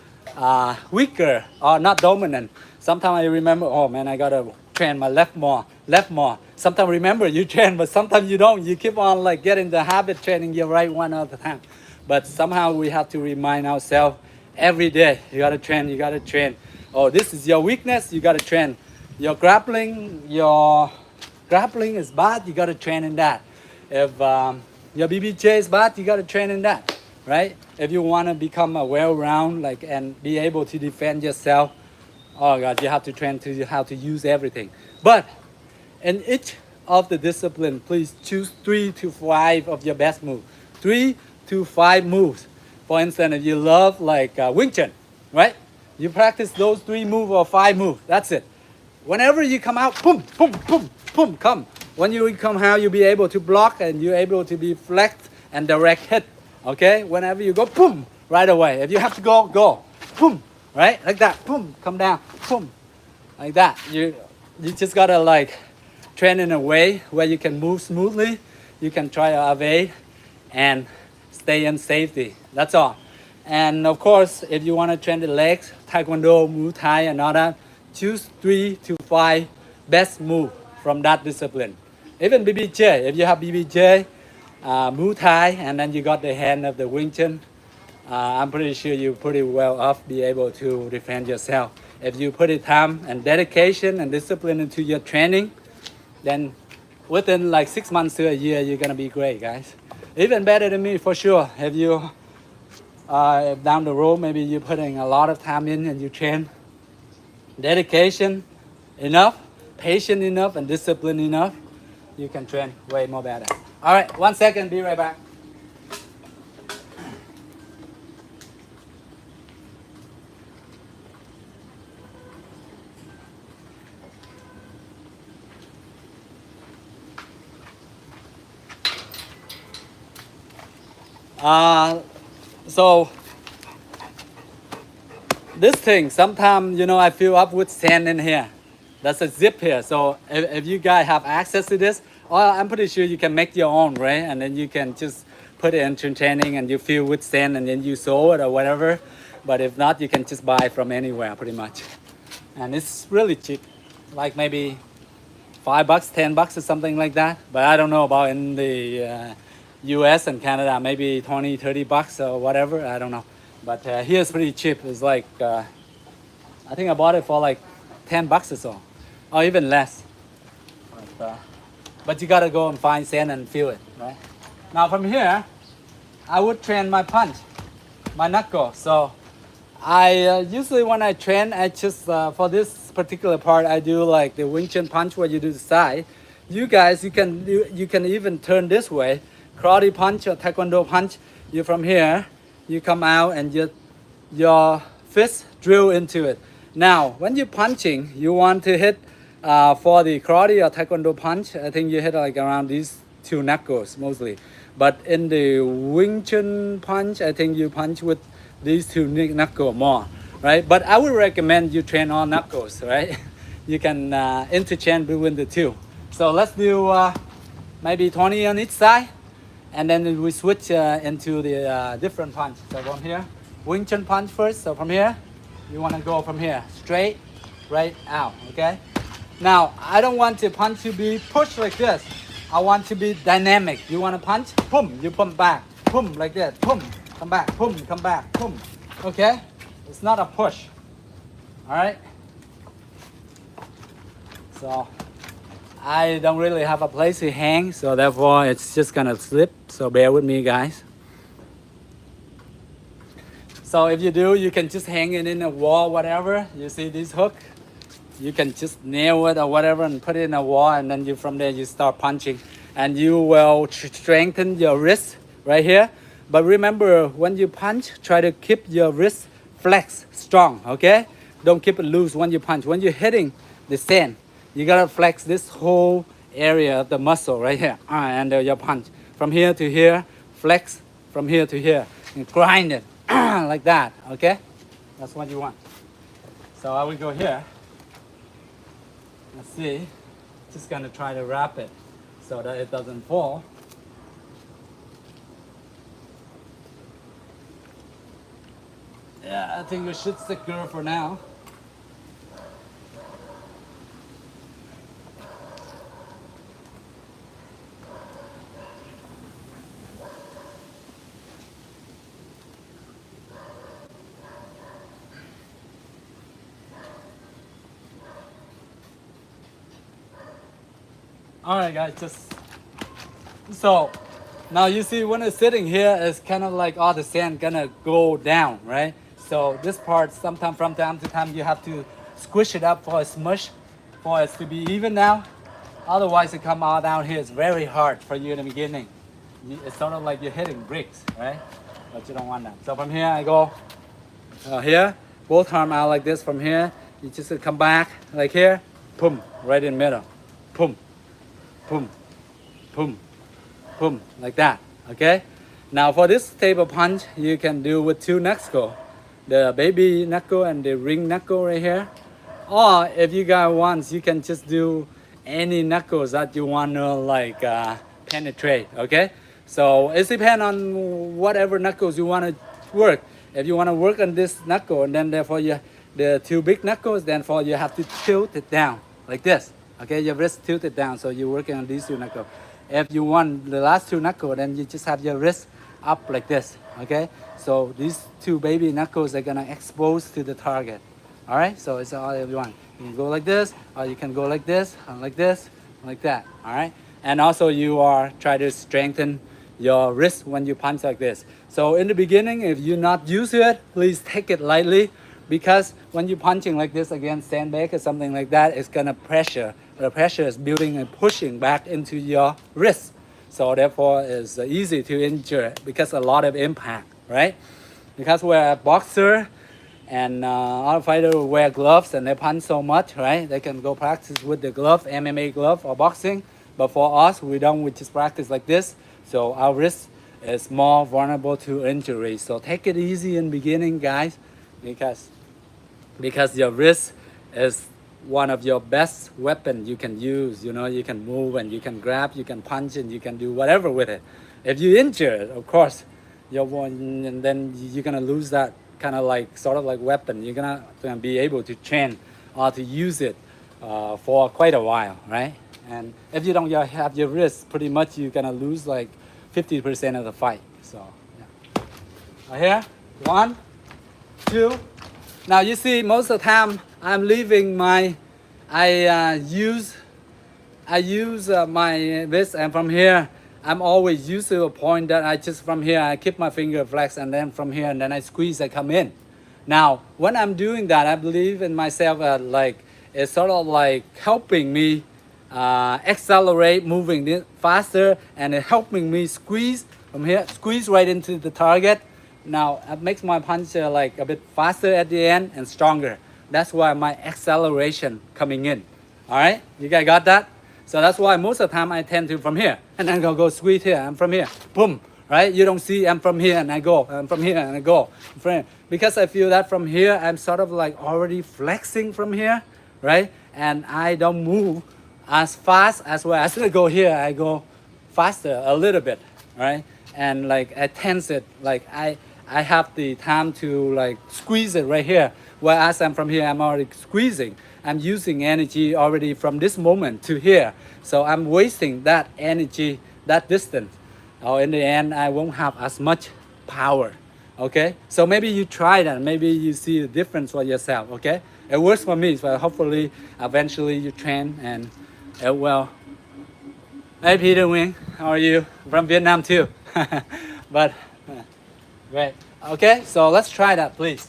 weaker or not dominant, sometimes I remember, oh man, I gotta train my left more. Sometimes remember you train, but sometimes you don't. You keep on like getting the habit training your right one at a time. But somehow we have to remind ourselves every day, you gotta train. Oh, this is your weakness, you gotta train. Your grappling is bad, you gotta train in that. If Your BBJ is bad, you gotta train in that, right? If you wanna become a well-round, like, and be able to defend yourself, oh God, you have to train to how to use everything. But in each of the discipline, please choose 3 to 5 of your best moves. 3 to 5 moves. For instance, if you love like Wing Chun, right? You practice those 3 moves or 5 moves. That's it. Whenever you come out, boom, boom, boom, boom, come. When you come out, you'll be able to block and you're able to be flexed and direct hit. Okay? Whenever you go, boom, right away. If you have to go, go. Boom, right? Like that. Boom, come down. Boom, like that. You just gotta like train in a way where you can move smoothly. You can try to evade and stay in safety. That's all. And of course, if you want to train the legs, Taekwondo, Muay Thai, and all that, choose 3 to 5 best move from that discipline. Even BBJ, if you have BBJ, Muay Thai, and then you got the hand of the Wing Chun, I'm pretty sure you're pretty well off, be able to defend yourself. If you put it time and dedication and discipline into your training, then within like 6 months to a year, you're gonna be great, guys. Even better than me for sure. If you down the road, maybe you're putting a lot of time in and you train, dedication enough, patient enough, and discipline enough, you can train way more better. All right, 1 second, be right back. So this thing, sometimes, you know, I fill up with sand in here. That's a zip here. So if you guys have access to this, I'm pretty sure you can make your own, right? And then you can just put it into training and you fill with sand and then you sew it or whatever. But if not, you can just buy from anywhere pretty much. And it's really cheap, like maybe $5, $10 or something like that. But I don't know about in the US and Canada, maybe 20, $30 or whatever, I don't know. But here it's pretty cheap. It's like, I think I bought it for like $10 or so, or even less. But you gotta go and find sand and feel it, right? Now from here, I would train my punch, my knuckle. So I usually when I train, I just, for this particular part, I do like the Wing Chun punch where you do the side. You guys, you can even turn this way. Karate punch or Taekwondo punch, you from here, you come out and your fist drill into it. Now, when you're punching, you want to hit for the karate or Taekwondo punch, I think you hit like around these 2 knuckles mostly. But in the Wing Chun punch, I think you punch with these 2 knuckles more, right? But I would recommend you train all knuckles, right? You can interchange between the 2. So let's do maybe 20 on each side. And then we switch into the different punch. So from here, Wing Chun punch first. So from here, you want to go from here, straight, right, out, okay? Now, I don't want the punch to be pushed like this. I want to be dynamic. You want to punch, boom, you pump back, boom, like this, boom, come back, boom, come back, boom, okay? It's not a push, all right? So, I don't really have a place to hang, so therefore it's just gonna slip, so bear with me, guys. So if you do, you can just hang it in a wall, whatever. You see this hook? You can just nail it or whatever and put it in a wall, and then from there you start punching. And you will strengthen your wrist right here. But remember, when you punch, try to keep your wrist flexed, strong, okay? Don't keep it loose when you punch. When you're hitting the sand, you gotta flex this whole area of the muscle right here, and your punch. From here to here, flex from here to here, and grind it like that, okay? That's what you want. So I will go here. Let's see. Just gonna try to wrap it so that it doesn't fall. Yeah, I think we should secure for now. All right, guys, so Now you see when it's sitting here, it's kind of like all the sand gonna go down, right? So this part, sometimes from time to time, you have to squish it up for a smush, for it to be even now. Otherwise, it come all down here. It's very hard for you in the beginning. It's sort of like you're hitting bricks, right? But you don't want that. So from here, I go here, both arms out like this. From here, you just come back like here, boom, right in the middle, boom, boom, boom, boom, like that. Okay. Now for this table punch, you can do with two knuckles, the baby knuckle and the ring knuckle right here. Or if you guys want, you can just do any knuckles that you want to like penetrate. Okay. So it depends on whatever knuckles you want to work. If you want to work on this knuckle, and then therefore you the two big knuckles, then for you have to tilt it down like this. Okay, your wrist tilted down, so you're working on these two knuckles. If you want the last two knuckles, then you just have your wrist up like this. Okay, so these two baby knuckles are gonna expose to the target. All right, so it's all you want. You can go like this, or you can go like this, like this, like that. All right, and also you are try to strengthen your wrist when you punch like this. So in the beginning, if you're not used to it, please take it lightly, because when you're punching like this against sandbag or something like that, it's gonna pressure. The pressure is building and pushing back into your wrist. So therefore, it's easy to injure because a lot of impact, right? Because we're a boxer and our fighters wear gloves and they punch so much, right? They can go practice with the glove, MMA glove or boxing. But for us, we don't. We just practice like this. So our wrist is more vulnerable to injury. So take it easy in beginning, guys, because your wrist is one of your best weapon you can use. You know, you can move and you can grab, you can punch, and you can do whatever with it. If you injure it, of course, you're one, and then you're gonna lose that kind of like sort of like weapon. You're gonna be able to train or to use it for quite a while, right? And if you don't have your wrist, pretty much you're gonna lose like 50% of the fight. So yeah. Right here, 1, 2. Now you see, most of the time I'm leaving my, I use my wrist, and from here I'm always used to a point that I just from here I keep my finger flexed, and then from here and then I squeeze, I come in. Now when I'm doing that, I believe in myself like it's sort of like helping me accelerate, moving it faster, and it helping me squeeze from here, squeeze right into the target. Now it makes my punch like a bit faster at the end and stronger. That's why my acceleration coming in. All right, you guys got that? So that's why most of the time I tend to from here and then go squeeze here and from here, boom. Right? You don't see I'm from here and I go, I'm from here and I go. Because I feel that from here I'm sort of like already flexing from here, right? And I don't move as fast as well. As I go here, I go faster a little bit, right? And like I tense it, like I have the time to like squeeze it right here. Whereas I'm from here, I'm already squeezing. I'm using energy already from this moment to here. So I'm wasting that energy, that distance. Or in the end, I won't have as much power. Okay? So maybe you try that. Maybe you see the difference for yourself. Okay? It works for me. So hopefully, eventually you train and it will. Hey Peter Wing, how are you? From Vietnam too. But great. Okay, so let's try that, please.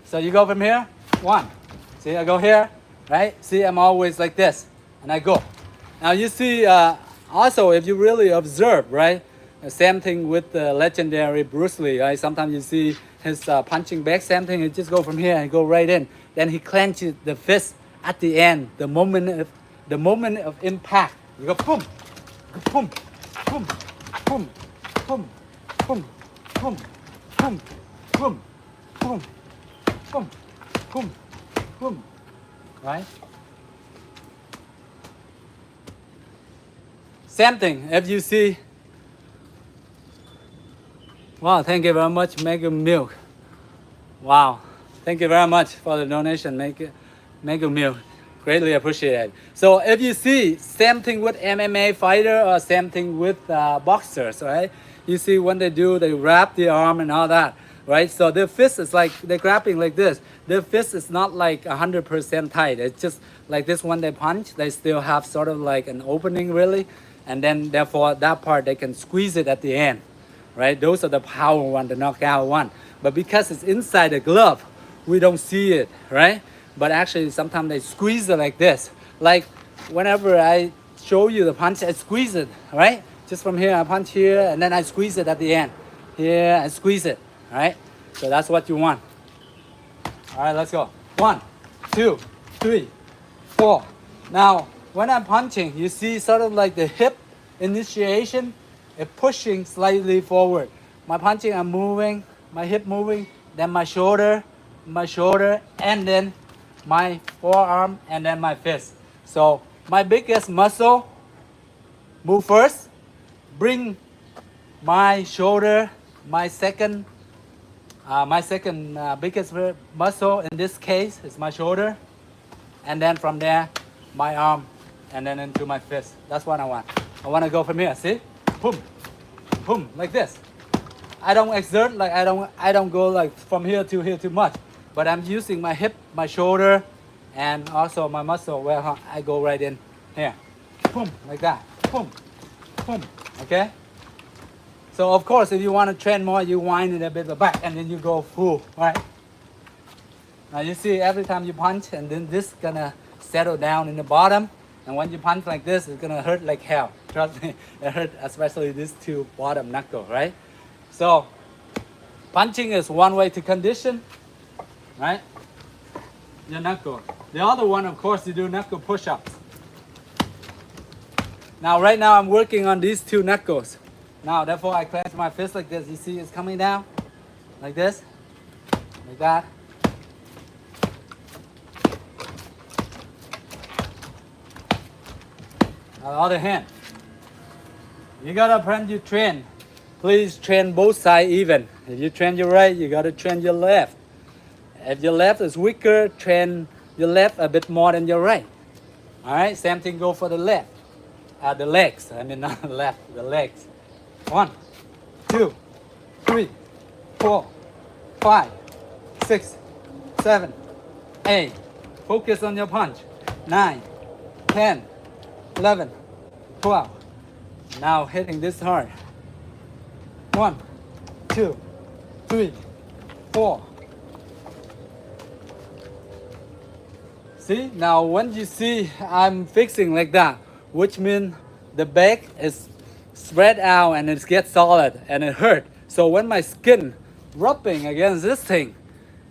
So you go from here, 1. See, I go here, right? See, I'm always like this, and I go. Now you see, also if you really observe, right? The same thing with the legendary Bruce Lee, right? Sometimes you see his punching bag, same thing. He just go from here and go right in. Then he clenches the fist at the end, the moment of impact. You go boom, boom, boom, boom, boom, boom, boom, boom, boom, boom, boom, boom, boom, right? Same thing. If you see, wow, thank you very much, Mega Milk. Wow, thank you very much for the donation, Mega Milk. Greatly appreciated. So if you see, same thing with MMA fighter or same thing with boxers, right? You see when they do, they wrap the arm and all that, right? So their fist is like, they're grabbing like this. Their fist is not like 100% tight. It's just like this when they punch, they still have sort of like an opening really. and then therefore that part they can squeeze it at the end, right? Those are the power one, the knockout one. But because it's inside the glove, we don't see it, right? But actually sometimes they squeeze it like this. Like whenever I show you the punch, I squeeze it, right? Just from here, I punch here, and then I squeeze it at the end. Here, I squeeze it, right? So that's what you want. All right, let's go. 1, 2, 3, 4. Now, when I'm punching, you see sort of like the hip initiation, it pushing slightly forward. My punching, I'm moving, my hip moving, then my shoulder, and then my forearm, and then my fist. So my biggest muscle, move first, bring my shoulder, my second biggest muscle in this case is my shoulder, and then from there my arm, and then into my fist. That's what I want. I want to go from here. See, boom, boom, like this. I don't exert, like I don't go like from here to here too much, but I'm using my hip, my shoulder, and also my muscle where I go right in here. Boom, like that. Boom, boom. Okay. So of course, if you want to train more, you wind it a bit back, and then you go full, right? Now you see every time you punch, and then this gonna settle down in the bottom, and when you punch like this, it's gonna hurt like hell. Trust me, it hurt, especially these two bottom knuckle, right? So punching is one way to condition, right? Your knuckle. The other one, of course, you do knuckle push-ups. Now right now I'm working on these two knuckles. Now, therefore, I clench my fist like this. You see it's coming down like this, like that. Now, the other hand. You gotta, when you train, please train both sides even. If you train your right, you gotta train your left. If your left is weaker, train your left a bit more than your right. All right, same thing go for the left. The legs, I mean not the left, the legs. 1, 2, 3, 4, 5, 6, 7, 8. Focus on your punch. 9, 10, 11, 12. Now hitting this hard. 1, 2, 3, 4. See, now when you see I'm fixing like that, which means the back is spread out and it gets solid and it hurt. So when my skin rubbing against this thing,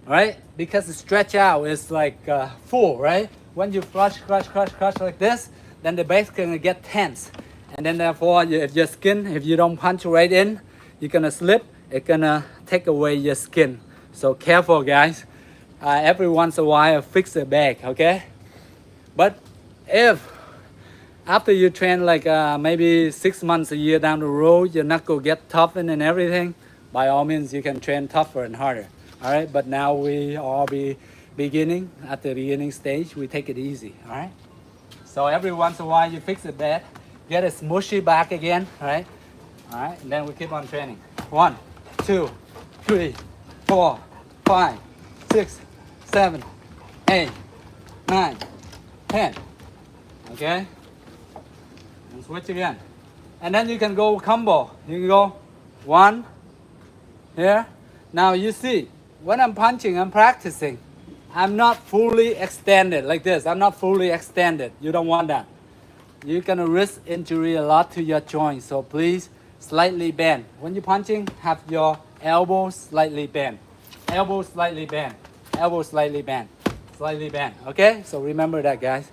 right, because it stretch out, it's like full, right? When you crush like this, then the back's gonna get tense. And then therefore, if your skin, if you don't punch right in, you're gonna slip, it's gonna take away your skin. So careful, guys. Every once in a while, fix the back, okay? But if after you train like maybe 6 months, a year down the road, your knuckle get toughened and everything, by all means you can train tougher and harder. All right, but now we all be beginning, at the beginning stage, we take it easy, all right? So every once in a while you fix the bed, get it smushy back again, all right? All right, and then we keep on training. 1, 2, 3, 4, 5, 6, 7, 8, 9, 10, okay? And switch again. And then you can go combo. You can go 1, here. Now you see, when I'm punching, I'm practicing. I'm not fully extended like this. I'm not fully extended. You don't want that. You're gonna risk injury a lot to your joints. So please, slightly bend. When you're punching, have your elbows slightly bent. Elbows slightly bent. Elbows slightly bent. Slightly bent. Okay? So remember that, guys.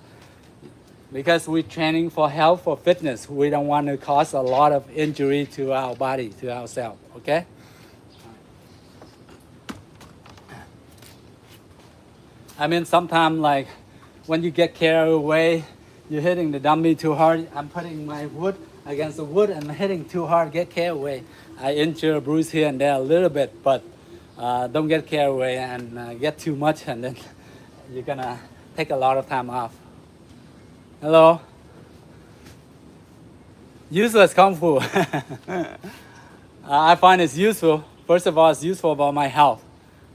Because we're training for health, for fitness, we don't want to cause a lot of injury to our body, to ourselves, okay? I mean, sometimes like when you get carried away, you're hitting the dummy too hard. I'm putting my wood against the wood and hitting too hard, get carried away. I injure, bruise here and there a little bit, but don't get carried away and get too much, and then you're gonna take a lot of time off. Hello? Useless Kung Fu. I find it's useful. First of all, it's useful about my health.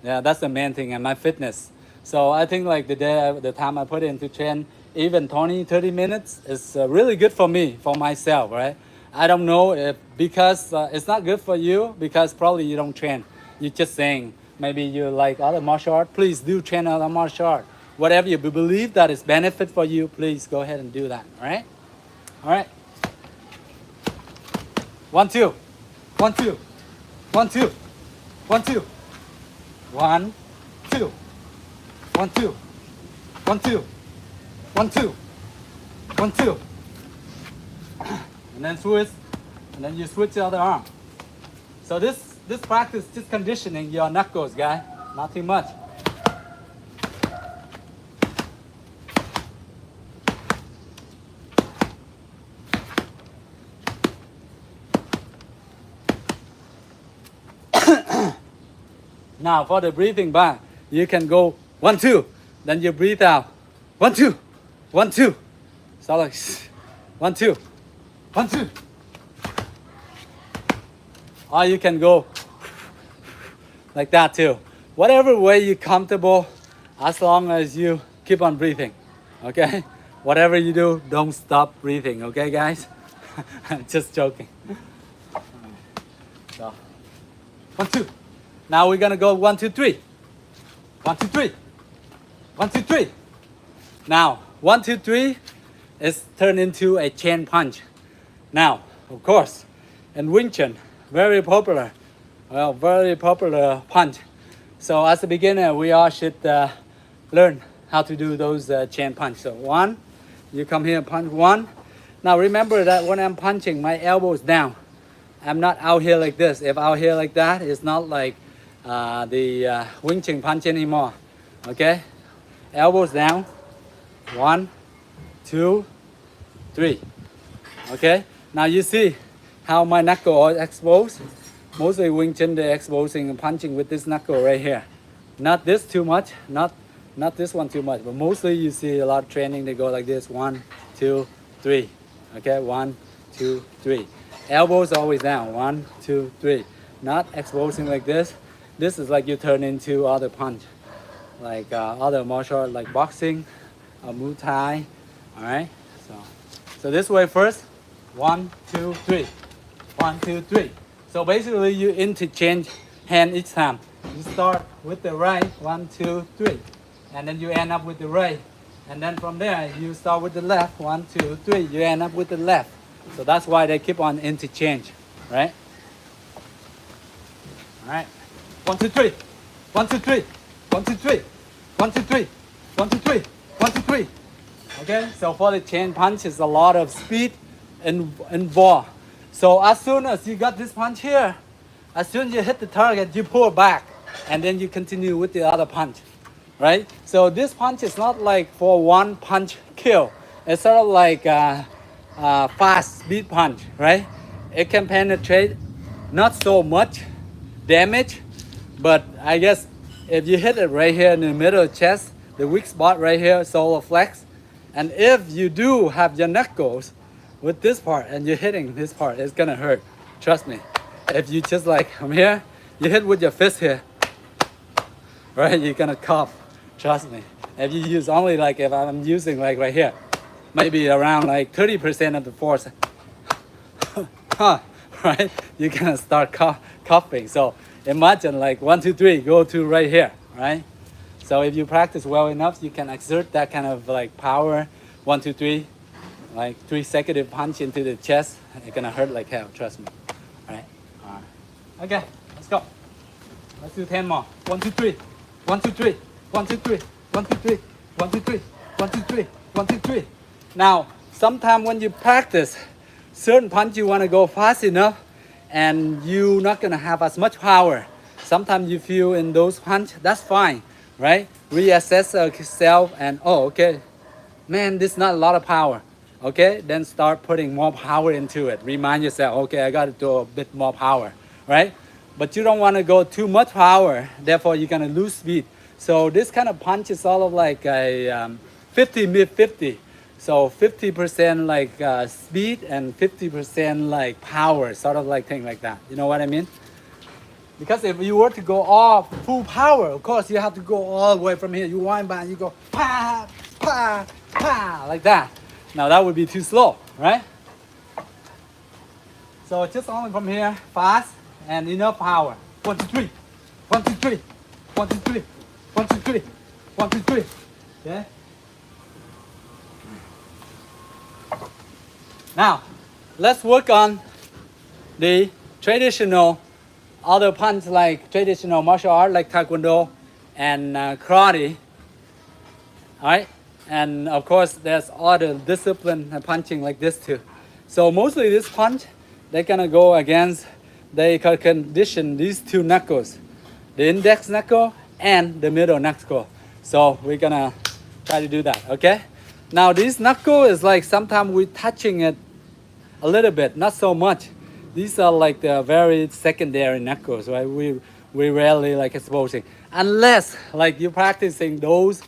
Yeah, that's the main thing, and my fitness. So I think like the time I put in to train even 20, 30 minutes is really good for me, for myself, right? I don't know if because it's not good for you because probably you don't train. You're just saying maybe you like other martial art. Please do train other martial art. Whatever you believe that is benefit for you, please go ahead and do that. All right? All right. 1, 2, 1, 2, 1, 2, 1, 2, 1, 2, 1, 2, 1, 2, 1, 2, 1, 2. And then switch, and then you switch the other arm. So this practice just conditioning your knuckles, guys. Nothing much. Now for the breathing back, you can go 1, 2, then you breathe out. 1, 2, 1, 2. So like 1, 2, 1, 2. Or you can go like that too. Whatever way you're comfortable, as long as you keep on breathing. Okay? Whatever you do, don't stop breathing. Okay, guys? Just joking. So, 1, 2. Now we're gonna go 1, 2, 3. 1, 2, 3. 1, 2, 3. Now 1, 2, 3 is turned into a chain punch. Now, of course, in Wing Chun, very popular punch. So as a beginner, we all should learn how to do those chain punch. So 1, you come here and punch 1. Now remember that when I'm punching, my elbow is down. I'm not out here like this. If out here like that, it's not like the Wing Chun punch anymore. Okay, elbows down. 1, 2, 3. Okay, now you see how my knuckle are exposed. Mostly Wing Chun, they're exposing and punching with this knuckle right here. Not this too much, not this one too much, but mostly you see a lot of training, they go like this, 1, 2, 3. Okay, 1, 2, 3. Elbows always down, 1, 2, 3. Not exposing like this. This is like you turn into other punch, like other martial art, like boxing, Muay Thai. All right. So this way first. 1, 2, 3. 1, 2, 3. So basically you interchange hand each time. You start with the right, 1, 2, 3, and then you end up with the right, and then from there you start with the left, 1, 2, 3. You end up with the left. So that's why they keep on interchange, right? All right. 1, 2, 3. 1, 2, 3. 1, 2, 3. 1, 2, 3. 1, 2, 3. 1, 2, 3. Okay. So for the chain punch, is a lot of speed involved. So as soon as you got this punch here, as soon as you hit the target, you pull back, and then you continue with the other punch, right? So this punch is not like for one punch kill. It's sort of like fast speed punch, right? It can penetrate not so much damage, but I guess if you hit it right here in the middle of the chest, the weak spot right here, solar flex, and if you do have your knuckles with this part and you're hitting this part, it's gonna hurt. Trust me. If you just like from here, you hit with your fist here, right? You're gonna cough. Trust me. If you use only like if I'm using like right here, maybe around like 30% of the force, right? You're gonna start coughing. So imagine like 1, 2, 3, go to right here, right? So if you practice well enough, you can exert that kind of like power. 1, 2, 3, like 3 consecutive punch into the chest. It's gonna hurt like hell. Trust me. All right. Okay, let's go. Let's do 10 more. 1, 2, 3. 1, 2, 3. 1, 2, 3. 1, 2, 3. 1, 2, 3. 1, 2, 3. 1, 2, 3. Now, sometimes when you practice, certain punch you want to go fast enough, and you're not gonna have as much power. Sometimes you feel in those punch, that's fine, right? Reassess yourself and okay, man, this is not a lot of power. Okay, then start putting more power into it. Remind yourself, okay, I got to do a bit more power, right? But you don't want to go too much power, therefore you're gonna lose speed. So this kind of punch is sort of like a 50 mid 50. So 50% like speed and 50% like power, sort of like thing like that. You know what I mean? Because if you were to go off full power, of course you have to go all the way from here. You wind back, you go pa pa like that. Now that would be too slow, right? So just only from here, fast and enough power. 1, 2, 3. 1, 2, 3. 1, 2, 3. 1, 2, 3. 1, 2, 3. Okay. Now, let's work on the traditional other punch like traditional martial art like Taekwondo and karate. Alright? And of course, there's other discipline punching like this too. So mostly this punch, they're gonna go against, they can condition these two knuckles, the index knuckle and the middle knuckle. So we're gonna try to do that, okay? Now this knuckle is like sometimes we're touching it a little bit, not so much. These are like the very secondary knuckles, right? We rarely like exposing, unless like you're practicing those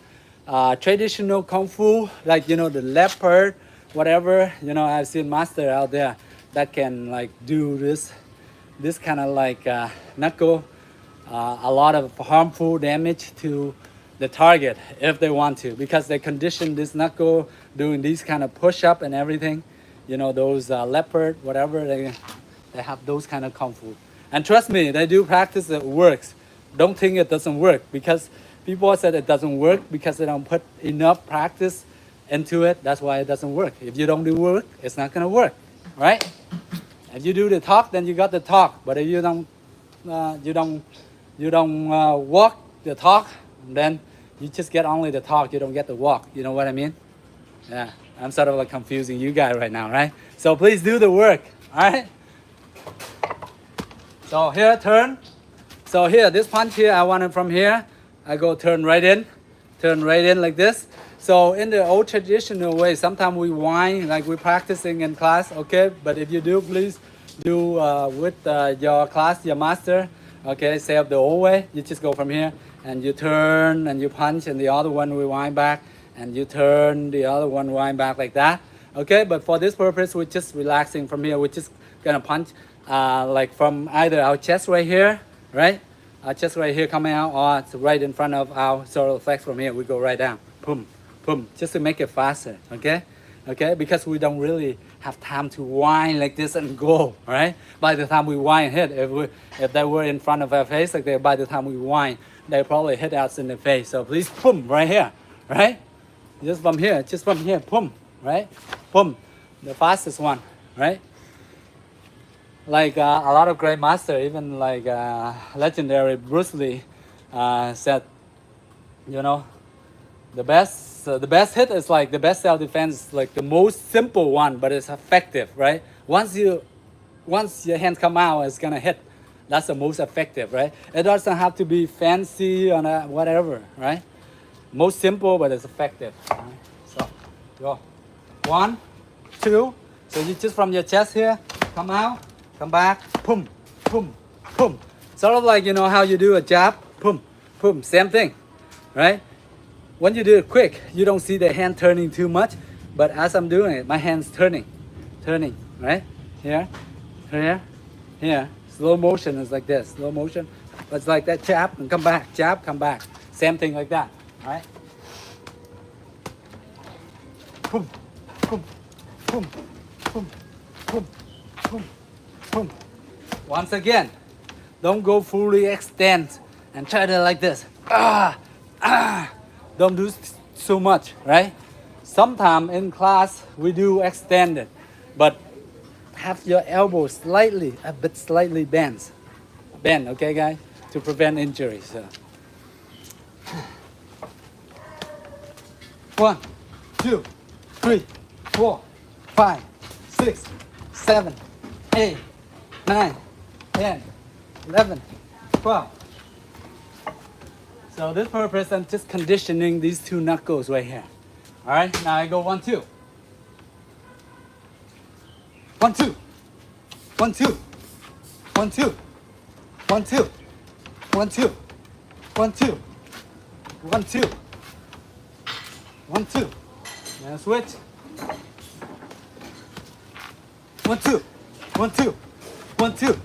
traditional kung fu, like the leopard, whatever. I've seen master out there that can like do this kind of like knuckle, a lot of harmful damage to the target if they want to, because they condition this knuckle doing these kind of push-up and everything. Those leopard, whatever, they have those kind of kung fu. And trust me, they do practice, it works. Don't think it doesn't work, because people said it doesn't work because they don't put enough practice into it. That's why it doesn't work. If you don't do work, it's not gonna work, right? If you do the talk, then you got the talk. But if you don't walk the talk, then you just get only the talk. You don't get the walk. You know what I mean? Yeah, I'm sort of like confusing you guys right now, right? So please do the work, all right? So here, turn. So here, this punch here, I want it from here. I go turn right in like this. So in the old traditional way, sometimes we whine like we're practicing in class, okay? But if you do, please do with your class, your master, okay? Say up the old way, you just go from here and you turn and you punch, and the other one we wind back, and you turn, the other one wind back like that, okay? But for this purpose, we're just relaxing from here. We're just gonna punch like from either our chest right here, right? Our chest right here coming out, or it's right in front of our solar flex. From here, we go right down, boom, boom, just to make it faster, okay? Okay, because we don't really have time to whine like this and go, right? By the time we whine hit, if they were in front of our face, like by the time we whine, they probably hit us in the face. So please, boom, right here, right? Just from here, boom, right? Boom, the fastest one, right? Like a lot of great master, even like legendary Bruce Lee said, the best hit is like the best self-defense, like the most simple one, but it's effective, right? Once your hands come out, it's gonna hit. That's the most effective, right? It doesn't have to be fancy or whatever, right? Most simple, but it's effective. Right? So go 1, 2. So you just from your chest here, come out, come back, boom, boom, boom. Sort of like how you do a jab, boom, boom, same thing, right? When you do it quick, you don't see the hand turning too much, but as I'm doing it, my hand's turning, right? Here, here, here. Slow motion is like this, slow motion. It's like that, jab and come back, jab, come back. Same thing like that, all right? Boom, boom, boom, boom, boom, boom, boom. Once again, don't go fully extend and try to like this. Don't do so much, right? Sometimes in class we do extended, but have your elbow a bit slightly bent, okay, guys, to prevent injury. So 1, 2, 3, 4, 5, 6, 7, 8, 9, 10, 11, 12. So this purpose, I'm just conditioning these two knuckles right here. All right, now I go 1, 2. 1, 2. 1, 2. 1, 2. 1, 2. 1, 2. 1, 2. 1, 2. 1, 2. Now switch. 1, 2. 1, 2. 1, 2.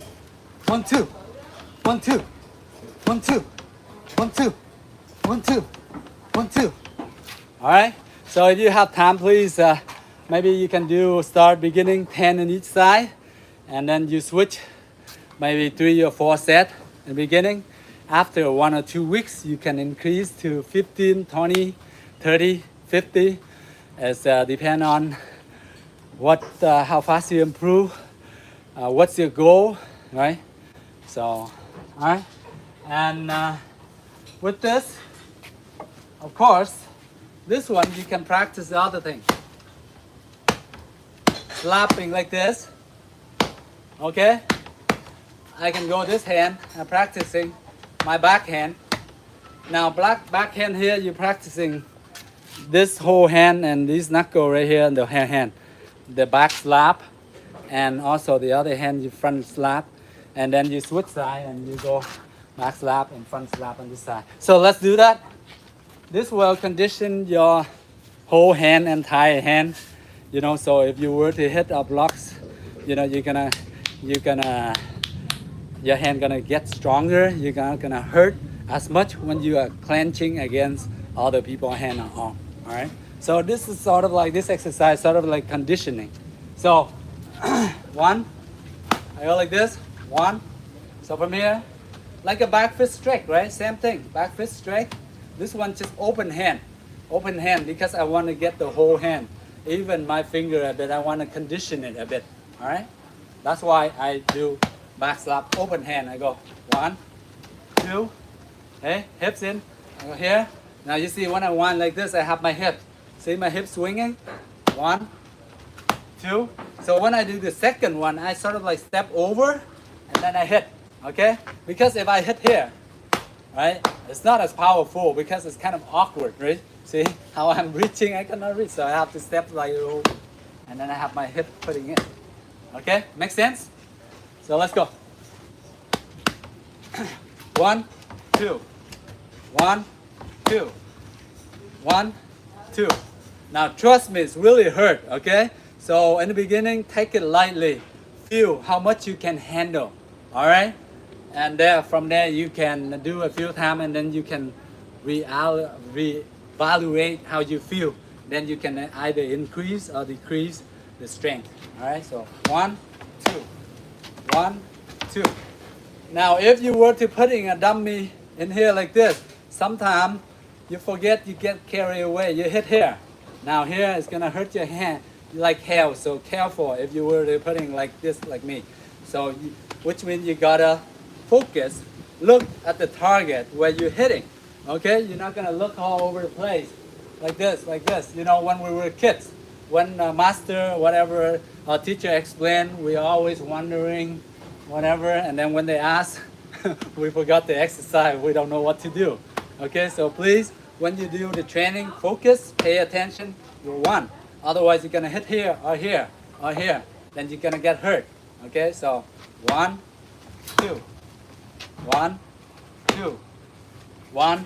1, 2. 1, 2. 1, 2. 1, 2. 1, 2. 1, 2. All right. So if you have time, please, maybe you can start beginning 10 on each side, and then you switch maybe 3 or 4 sets in the beginning. After 1 or 2 weeks, you can increase to 15, 20, 30, 50. It's depend on how fast you improve, what's your goal, right? So, all right. And with this, of course, this one you can practice the other thing. Slapping like this. Okay? I can go this hand and practicing my backhand. Now backhand here, you're practicing this whole hand and this knuckle right here and the hand. The back slap, and also the other hand you front slap, and then you switch side and you go back slap and front slap on this side. So let's do that. This will condition your whole hand, entire hand. You know, so if you were to hit our blocks, you know, your hand gonna get stronger. You're not gonna hurt as much when you are clenching against other people's hand or arm. All right. So this is sort of like this exercise, sort of like conditioning. So one, I go like this. One. So from here, like a back fist straight, right? Same thing. Back fist straight. This one just open hand because I want to get the whole hand, even my finger a bit. I want to condition it a bit. All right. That's why I do back slap, open hand. I go 1, 2, hey, hips in. I go here. Now you see when I want like this, I have my hip. See my hip swinging? 1, 2. So when I do the second one, I sort of like step over and then I hit. Okay? Because if I hit here, right, it's not as powerful because it's kind of awkward, right? See how I'm reaching? I cannot reach, so I have to step like over, and then I have my hip putting in. Okay? Makes sense? So let's go. 1, 2. 1, 2. 1, 2. Now trust me, it's really hurt, okay? So in the beginning, take it lightly. Feel how much you can handle, all right? And from there, you can do a few times, and then you can reevaluate how you feel. Then you can either increase or decrease the strength, all right? So 1, 2. 1, 2. Now, if you were to putting a dummy in here like this, sometimes you forget, you get carried away, you hit here. Now here it's gonna hurt your hand like hell, so careful if you were to putting like this, like me. So, which means you gotta focus, look at the target where you're hitting, okay? You're not gonna look all over the place, like this. You know, when we were kids, when master, whatever, our teacher explained, we are always wondering, whatever, and then when they ask, we forgot the exercise, we don't know what to do. Okay, so please, when you do the training, focus, pay attention, you're one. Otherwise, you're gonna hit here, or here, or here, then you're gonna get hurt. Okay, so 1, 2, 1, 2, 1,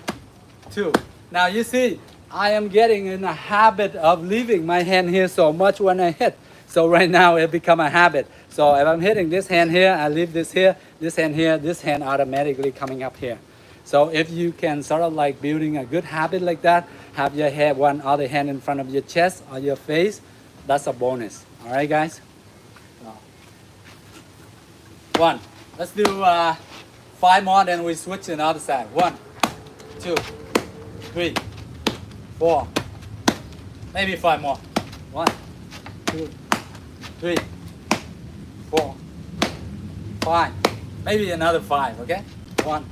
2. Now you see, I am getting in a habit of leaving my hand here so much when I hit. So right now it become a habit. So if I'm hitting this hand here, I leave this here, this hand here, this hand automatically coming up here. So if you can sort of like building a good habit like that, have your head, one other hand in front of your chest or your face, that's a bonus. All right, guys? So, 1. Let's do 5 more, then we switch to the other side. 1, 2, 3, 4, maybe 5 more. 1, 2, 3, 4, 5, maybe another 5, okay? 1,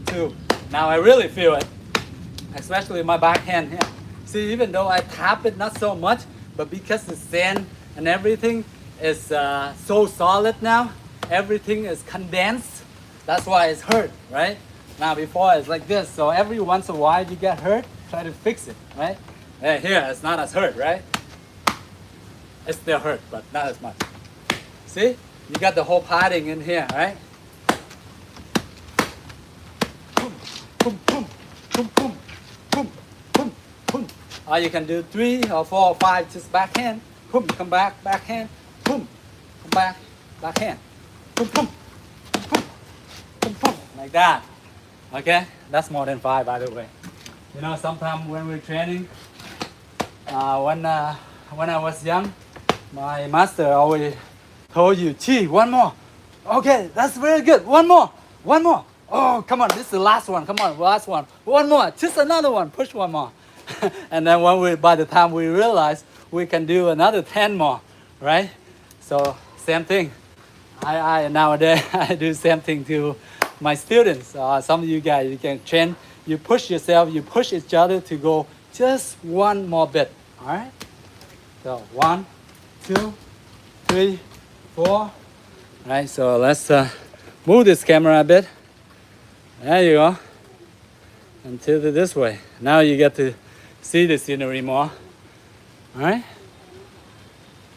2. Now I really feel it, especially my backhand here. See, even though I tap it not so much, but because the sand and everything is so solid now, everything is condensed, that's why it's hurt, right? Now before it's like this, so every once in a while you get hurt, try to fix it, right? Here, it's not as hurt, right? It still hurt, but not as much. See? You got the whole padding in here, right? Boom, boom, boom, boom, boom, boom, boom, boom. Or you can do 3 or 4 or 5, just backhand. Boom, come back, backhand. Boom, come back, backhand. Boom, boom, boom, boom, boom, like that. Okay? That's more than 5, by the way. You know, sometimes when we're training, When I was young, my master always told you, Chi, one more. Okay, that's very good. One more. Oh, come on, this is the last one. Come on, last one. One more, just another one. Push one more. And then by the time we realize we can do another 10 more, right? So same thing. I nowadays I do same thing to my students. Some of you guys, you can train. You push yourself. You push each other to go just one more bit. All right. So 1, 2, 3, 4. All right. So let's move this camera a bit. There you go. And tilt it this way. Now you get to see the scenery more. All right.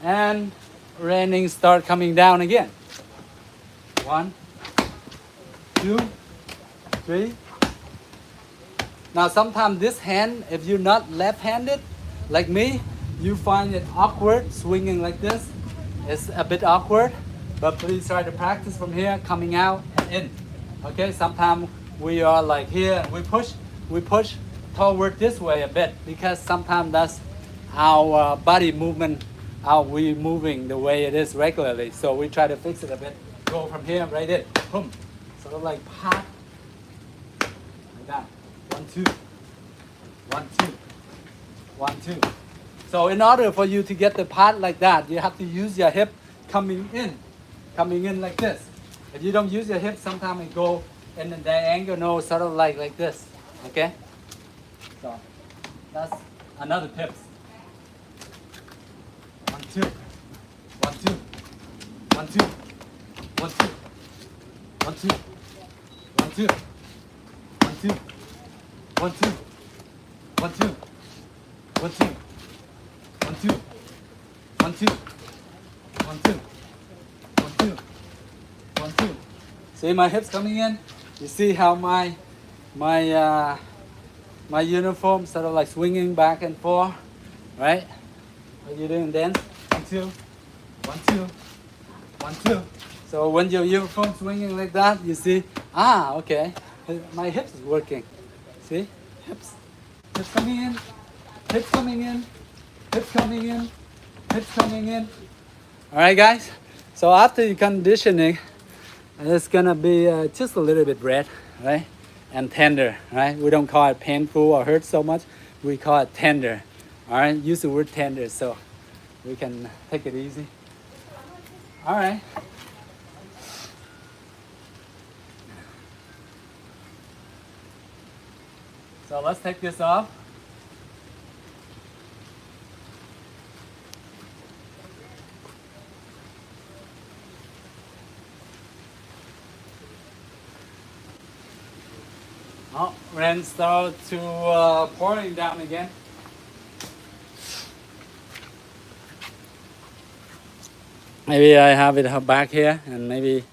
And raining start coming down again. 1, 2, 3. Now sometimes this hand, if you're not left-handed like me, you find it awkward swinging like this. It's a bit awkward, but please try to practice from here, coming out and in. Okay, sometimes we are like here and we push toward this way a bit because sometimes that's our body movement, how we moving the way it is regularly. So we try to fix it a bit. Go from here right in, boom. Sort of like pat, like that. 1, 2, 1, 2, 1, 2. So in order for you to get the pat like that, you have to use your hip coming in like this. If you don't use your hip, sometimes it go in the diagonal, sort of like this. Okay. So that's another tip. 1, 2, 1, 2, 1, 2. 1, 2, 1, 2, 1, 2, 1, 2, 1, 2, 1, 2, 1, 2, 1, 2, 1, 2, 1, 2, 1, 2, 1, 2. See my hips coming in? You see how my uniform sort of like swinging back and forth, right? What you doing then? 1, 2, 1, 2, 1, 2. So when your uniform swinging like that, you see, okay, my hips is working. See, hips coming in, hips coming in, hips coming in, hips coming in. All right, guys. So after the conditioning, it's gonna be just a little bit red, right, and tender, right? We don't call it painful or hurt so much. We call it tender. All right, use the word tender so we can take it easy. All right. So let's take this off. Oh, rain start to pouring down again. Maybe I have it back here and maybe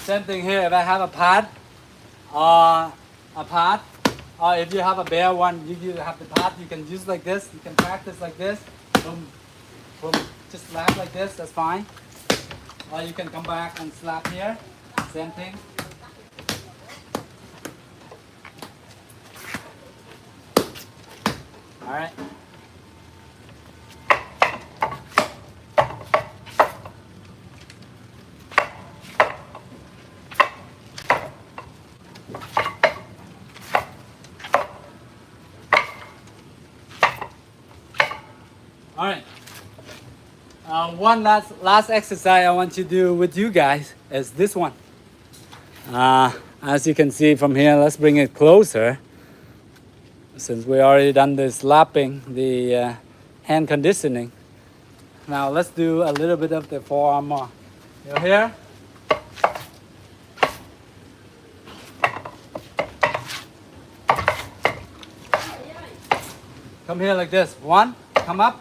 same thing here. If I have a pad, or if you have a bare one, you have the pad. You can use like this. You can practice like this. Boom, boom. Just slap like this. That's fine. Or you can come back and slap here. Same thing. All right. All right. One last exercise I want to do with you guys is this one. As you can see from here, let's bring it closer. Since we already done this lapping, the hand conditioning. Now let's do a little bit of the forearm more. You're here. Come here like this. 1, come up,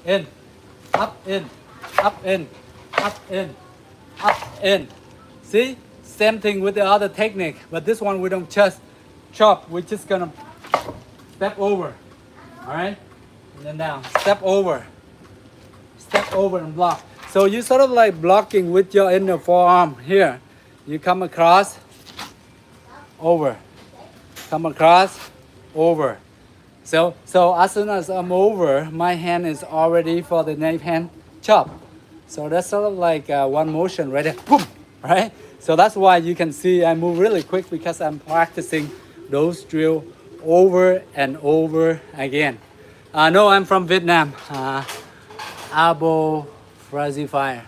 in, up, in, up, in, up, in, up, in. See? Same thing with the other technique, but this one we don't just chop. We're just gonna step over. All right? And then down. Step over and block. So you sort of like blocking with your inner forearm here. You come across, over, come across, over. So as soon as I'm over, my hand is already for the knife hand chop. So that's sort of like one motion right there, boom, right? So that's why you can see I move really quick because I'm practicing those drill over and over again. No, I'm from Vietnam. Elbow, fuzzy fire.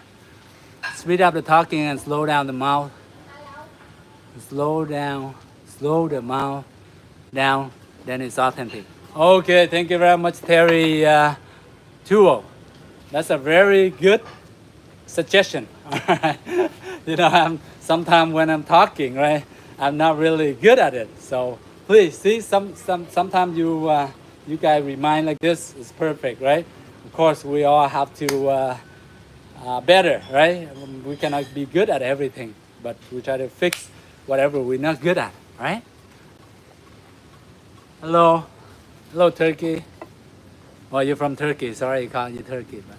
Speed up the talking and slow down the mouth. Slow down, slow the mouth down, then it's authentic. Okay, thank you very much, Terry Tuo. That's a very good suggestion. You know, sometimes when I'm talking, right, I'm not really good at it. So please see, sometimes you guys remind like this is perfect, right? Of course, we all have to better, right? We cannot be good at everything, but we try to fix whatever we're not good at, right? Hello, hello, Turkey. Well, you're from Turkey. Sorry, I called you Turkey. But...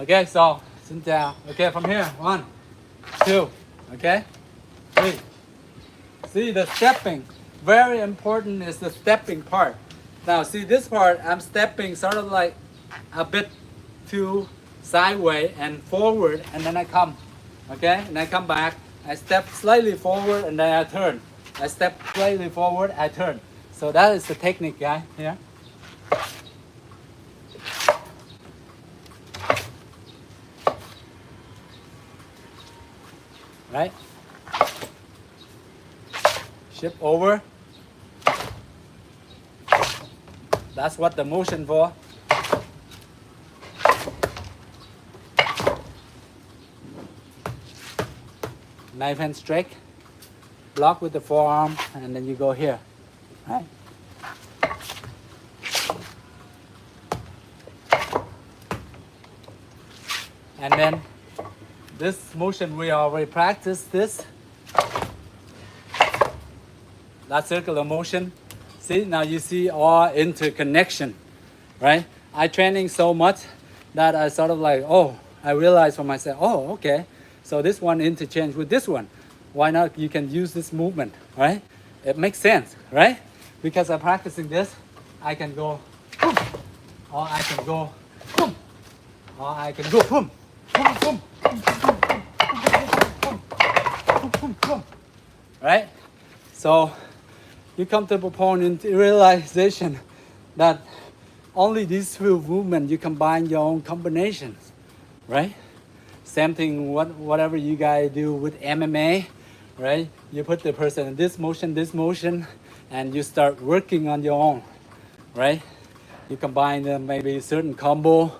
Okay, so xin chào. Okay, from here, 1, 2. Okay, 3. See the stepping. Very important is the stepping part. Now, see this part. I'm stepping sort of like a bit to sideways and forward, and then I come. Okay, and I come back. I step slightly forward, and then I turn. I step slightly forward. I turn. So that is the technique, guy. Here. Right? Shift over. That's what the motion for. Knife hand straight. Block with the forearm, and then you go here. Right? And then this motion we already practiced this. That circular motion. See, now you see all interconnection, right? I training so much that I sort of like, oh, I realized for myself, oh, okay. So this one interchange with this one. Why not? You can use this movement, right? It makes sense, right? Because I'm practicing this, I can go boom, or I can go boom, or I can go boom, boom, boom, boom, boom, boom, boom, boom, right? So you come to a point in realization that only these two movements you combine your own combinations, right? Same thing, whatever you guys do with MMA, right? You put the person in this motion, and you start working on your own, right? You combine maybe certain combo,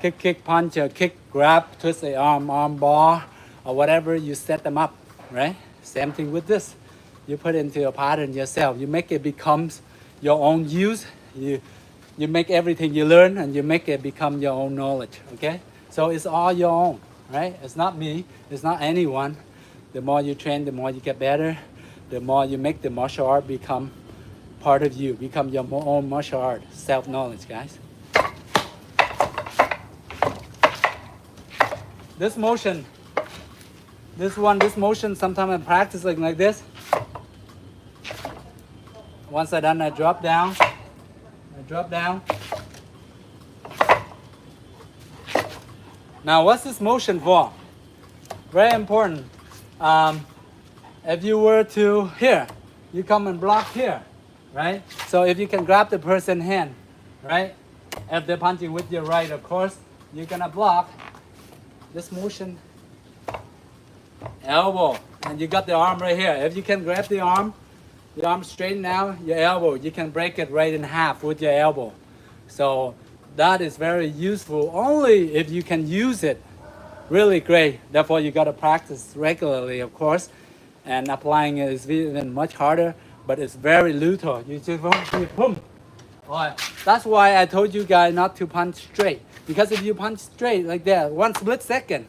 kick, punch, or kick, grab, twist the arm bar, or whatever, you set them up, right? Same thing with this. You put it into a pattern yourself. You make it becomes your own use. You make everything you learn, and you make it become your own knowledge, okay? So it's all your own, right? It's not me, it's not anyone. The more you train, the more you get better. The more you make the martial art become part of you, become your own martial art, self-knowledge, guys. This motion, this motion, sometimes I practice like this. Once I done, I drop down. Now, what's this motion for? Very important. If you were to here, you come and block here, right? So if you can grab the person's hand, right? If they're punching with your right, of course, you're gonna block this motion. Elbow, and you got the arm right here. If you can grab the arm straight now, your elbow, you can break it right in half with your elbow. So that is very useful only if you can use it. Really great. Therefore, you got to practice regularly, of course, and applying it is even much harder, but it's very lethal. You just boom. Alright. That's why I told you guys not to punch straight, because if you punch straight like that, one split second,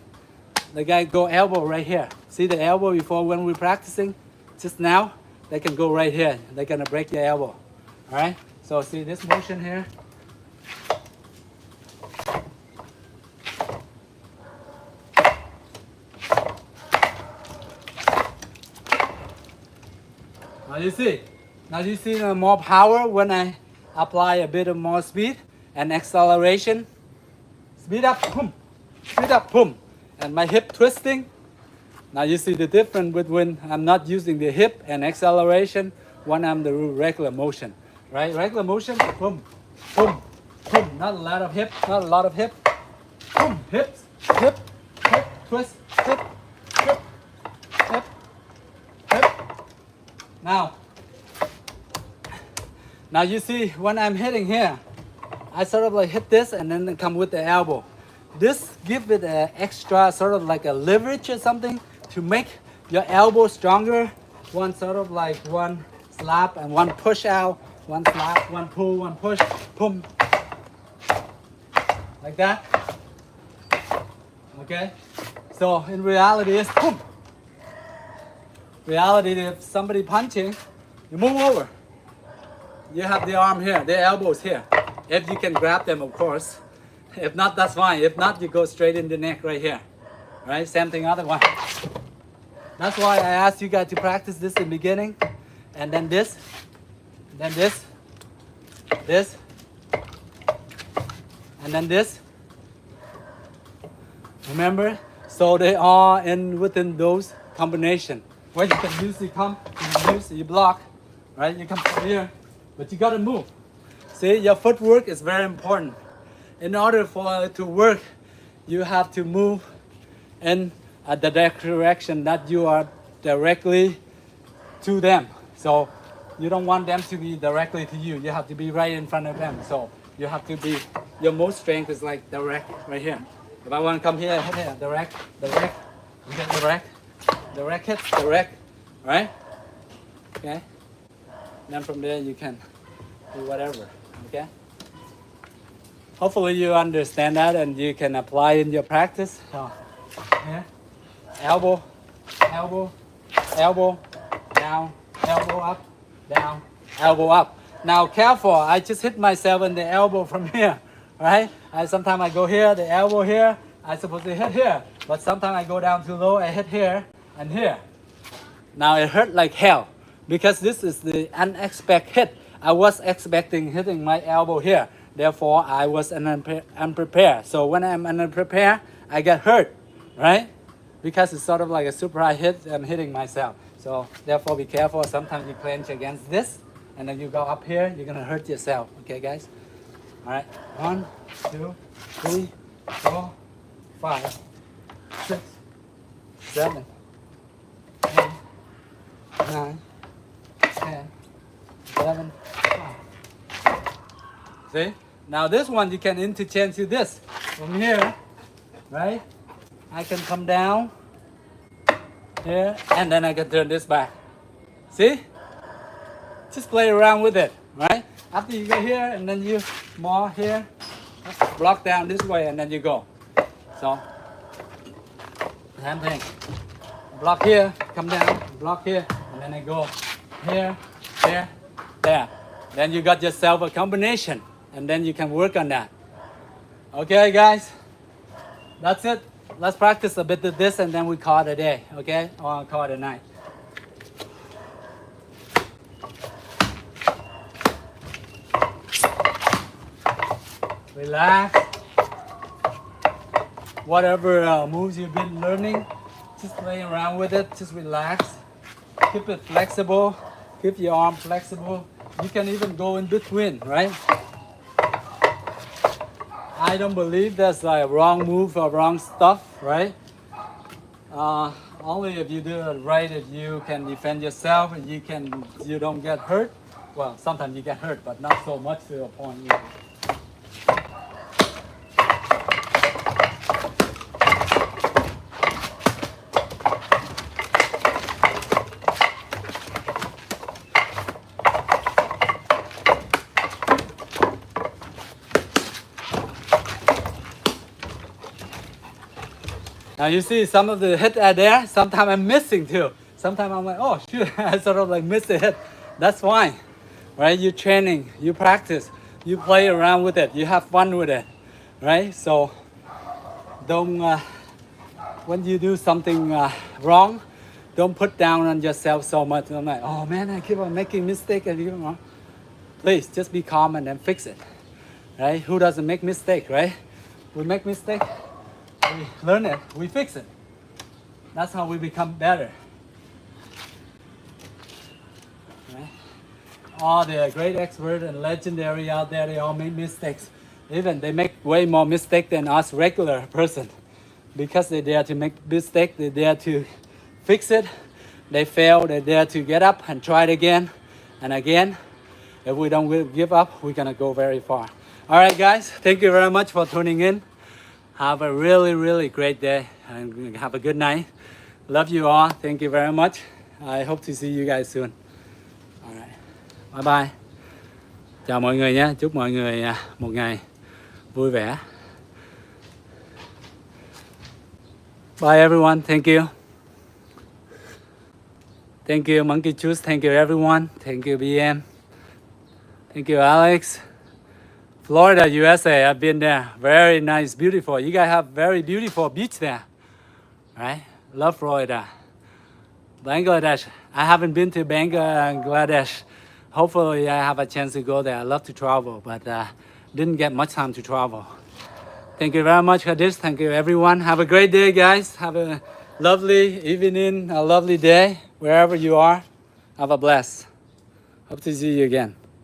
the guy go elbow right here. See the elbow before when we're practicing? Just now, they can go right here. They're gonna break your elbow. Alright? So see this motion here? you see. Now you see more power when I apply a bit of more speed and acceleration. Speed up, boom. Speed up, boom. And my hip twisting. Now you see the difference between I'm not using the hip and acceleration when I'm the regular motion. Right? Regular motion, boom, boom, boom. Not a lot of hip, not a lot of hip. Boom, hips, hip, hip, twist, hip, hip, hip, hip. Now you see when I'm hitting here, I sort of like hit this and then come with the elbow. This give it an extra sort of like a leverage or something to make your elbow stronger. One sort of like one slap and one push out, one slap, one pull, one push, boom. Like that. Okay? So in reality it's boom. Reality, if somebody punching, you move over. You have the arm here, the elbows here. If you can grab them, of course. If not, that's fine. If not, you go straight in the neck right here. Right? Same thing, other one. That's why I asked you guys to practice this in the beginning. And then this. Then this. This. And then this. Remember? So they are within those combination. Where you can usually come, you block. Right? You come from here. But you gotta move. See, your footwork is very important. In order for it to work, you have to move in the direction that you are directly to them. So you don't want them to be directly to you. You have to be right in front of them. So you have to be, your most strength is like direct right here. If I want to come here, hit here, direct, direct, you get direct hits, direct, right? Okay? Then from there you can do whatever, okay? Hopefully you understand that and you can apply in your practice. So, here, elbow, elbow, elbow, down, elbow up, down, elbow up. Now careful, I just hit myself in the elbow from here, right? Sometimes I go here, the elbow here, I'm supposed to hit here. But sometimes I go down too low, I hit here and here. Now it hurt like hell. Because this is the unexpected hit. I was expecting hitting my elbow here. Therefore, I was unprepared. So when I'm unprepared, I get hurt, right? Because it's sort of like a super high hit, I'm hitting myself. So therefore, be careful. Sometimes you clench against this, and then you go up here, you're gonna hurt yourself. Okay, guys? All right, 1, 2, 3, 4, 5, 6, 7, 8, 9, 10, 11, 12. See? Now this one you can interchange to this. From here, right? I can come down here and then I can turn this back. See? Just play around with it, right? After you get here and then you more here, block down this way and then you go. So, same thing. Block here, come down, block here, and then I go here, there, there. Then you got yourself a combination and then you can work on that. Okay, guys? That's it. Let's practice a bit of this and then we call it a day, okay? Or call it a night. Relax. Whatever moves you've been learning, just play around with it, just relax. Keep it flexible, keep your arm flexible. You can even go in between, right? I don't believe there's a wrong move or wrong stuff, right? Only if you do it right, if you can defend yourself and you don't get hurt. Well, sometimes you get hurt, but not so much to a point either. Now you see some of the hits are there, sometimes I'm missing too. Sometimes I'm like, oh shoot, I sort of like missed a hit. That's fine, right? You're training, you practice, you play around with it, you have fun with it, right? So don't, when you do something wrong, don't put down on yourself so much. I'm like, oh man, I keep on making mistakes. Please just be calm and then fix it. Right? Who doesn't make mistake, right? We make mistake, we learn it, we fix it. That's how we become better. Right? All the great experts and legendary out there, they all make mistakes. Even they make way more mistake than us regular person. Because they dare to make mistake, they dare to fix it. They fail, they dare to get up and try it again and again. If we don't give up, we're gonna go very far. All right, guys, thank you very much for tuning in. Have a really, really great day and have a good night. Love you all. Thank you very much. I hope to see you guys soon. All right. Bye bye. Chào mọi người nhé. Chúc mọi người một ngày vui vẻ. Bye everyone. Thank you. Thank you Monkey Juice. Thank you everyone. Thank you BM. Thank you Alex. Florida, USA. I've been there. Very nice, beautiful. You guys have very beautiful beach there, right? Love Florida. Bangladesh. I haven't been to Bangladesh. Hopefully, I have a chance to go there. I love to travel, but didn't get much time to travel. Thank you very much for this. Thank you, everyone. Have a great day, guys. Have a lovely evening, a lovely day, wherever you are. Have a bless. Hope to see you again.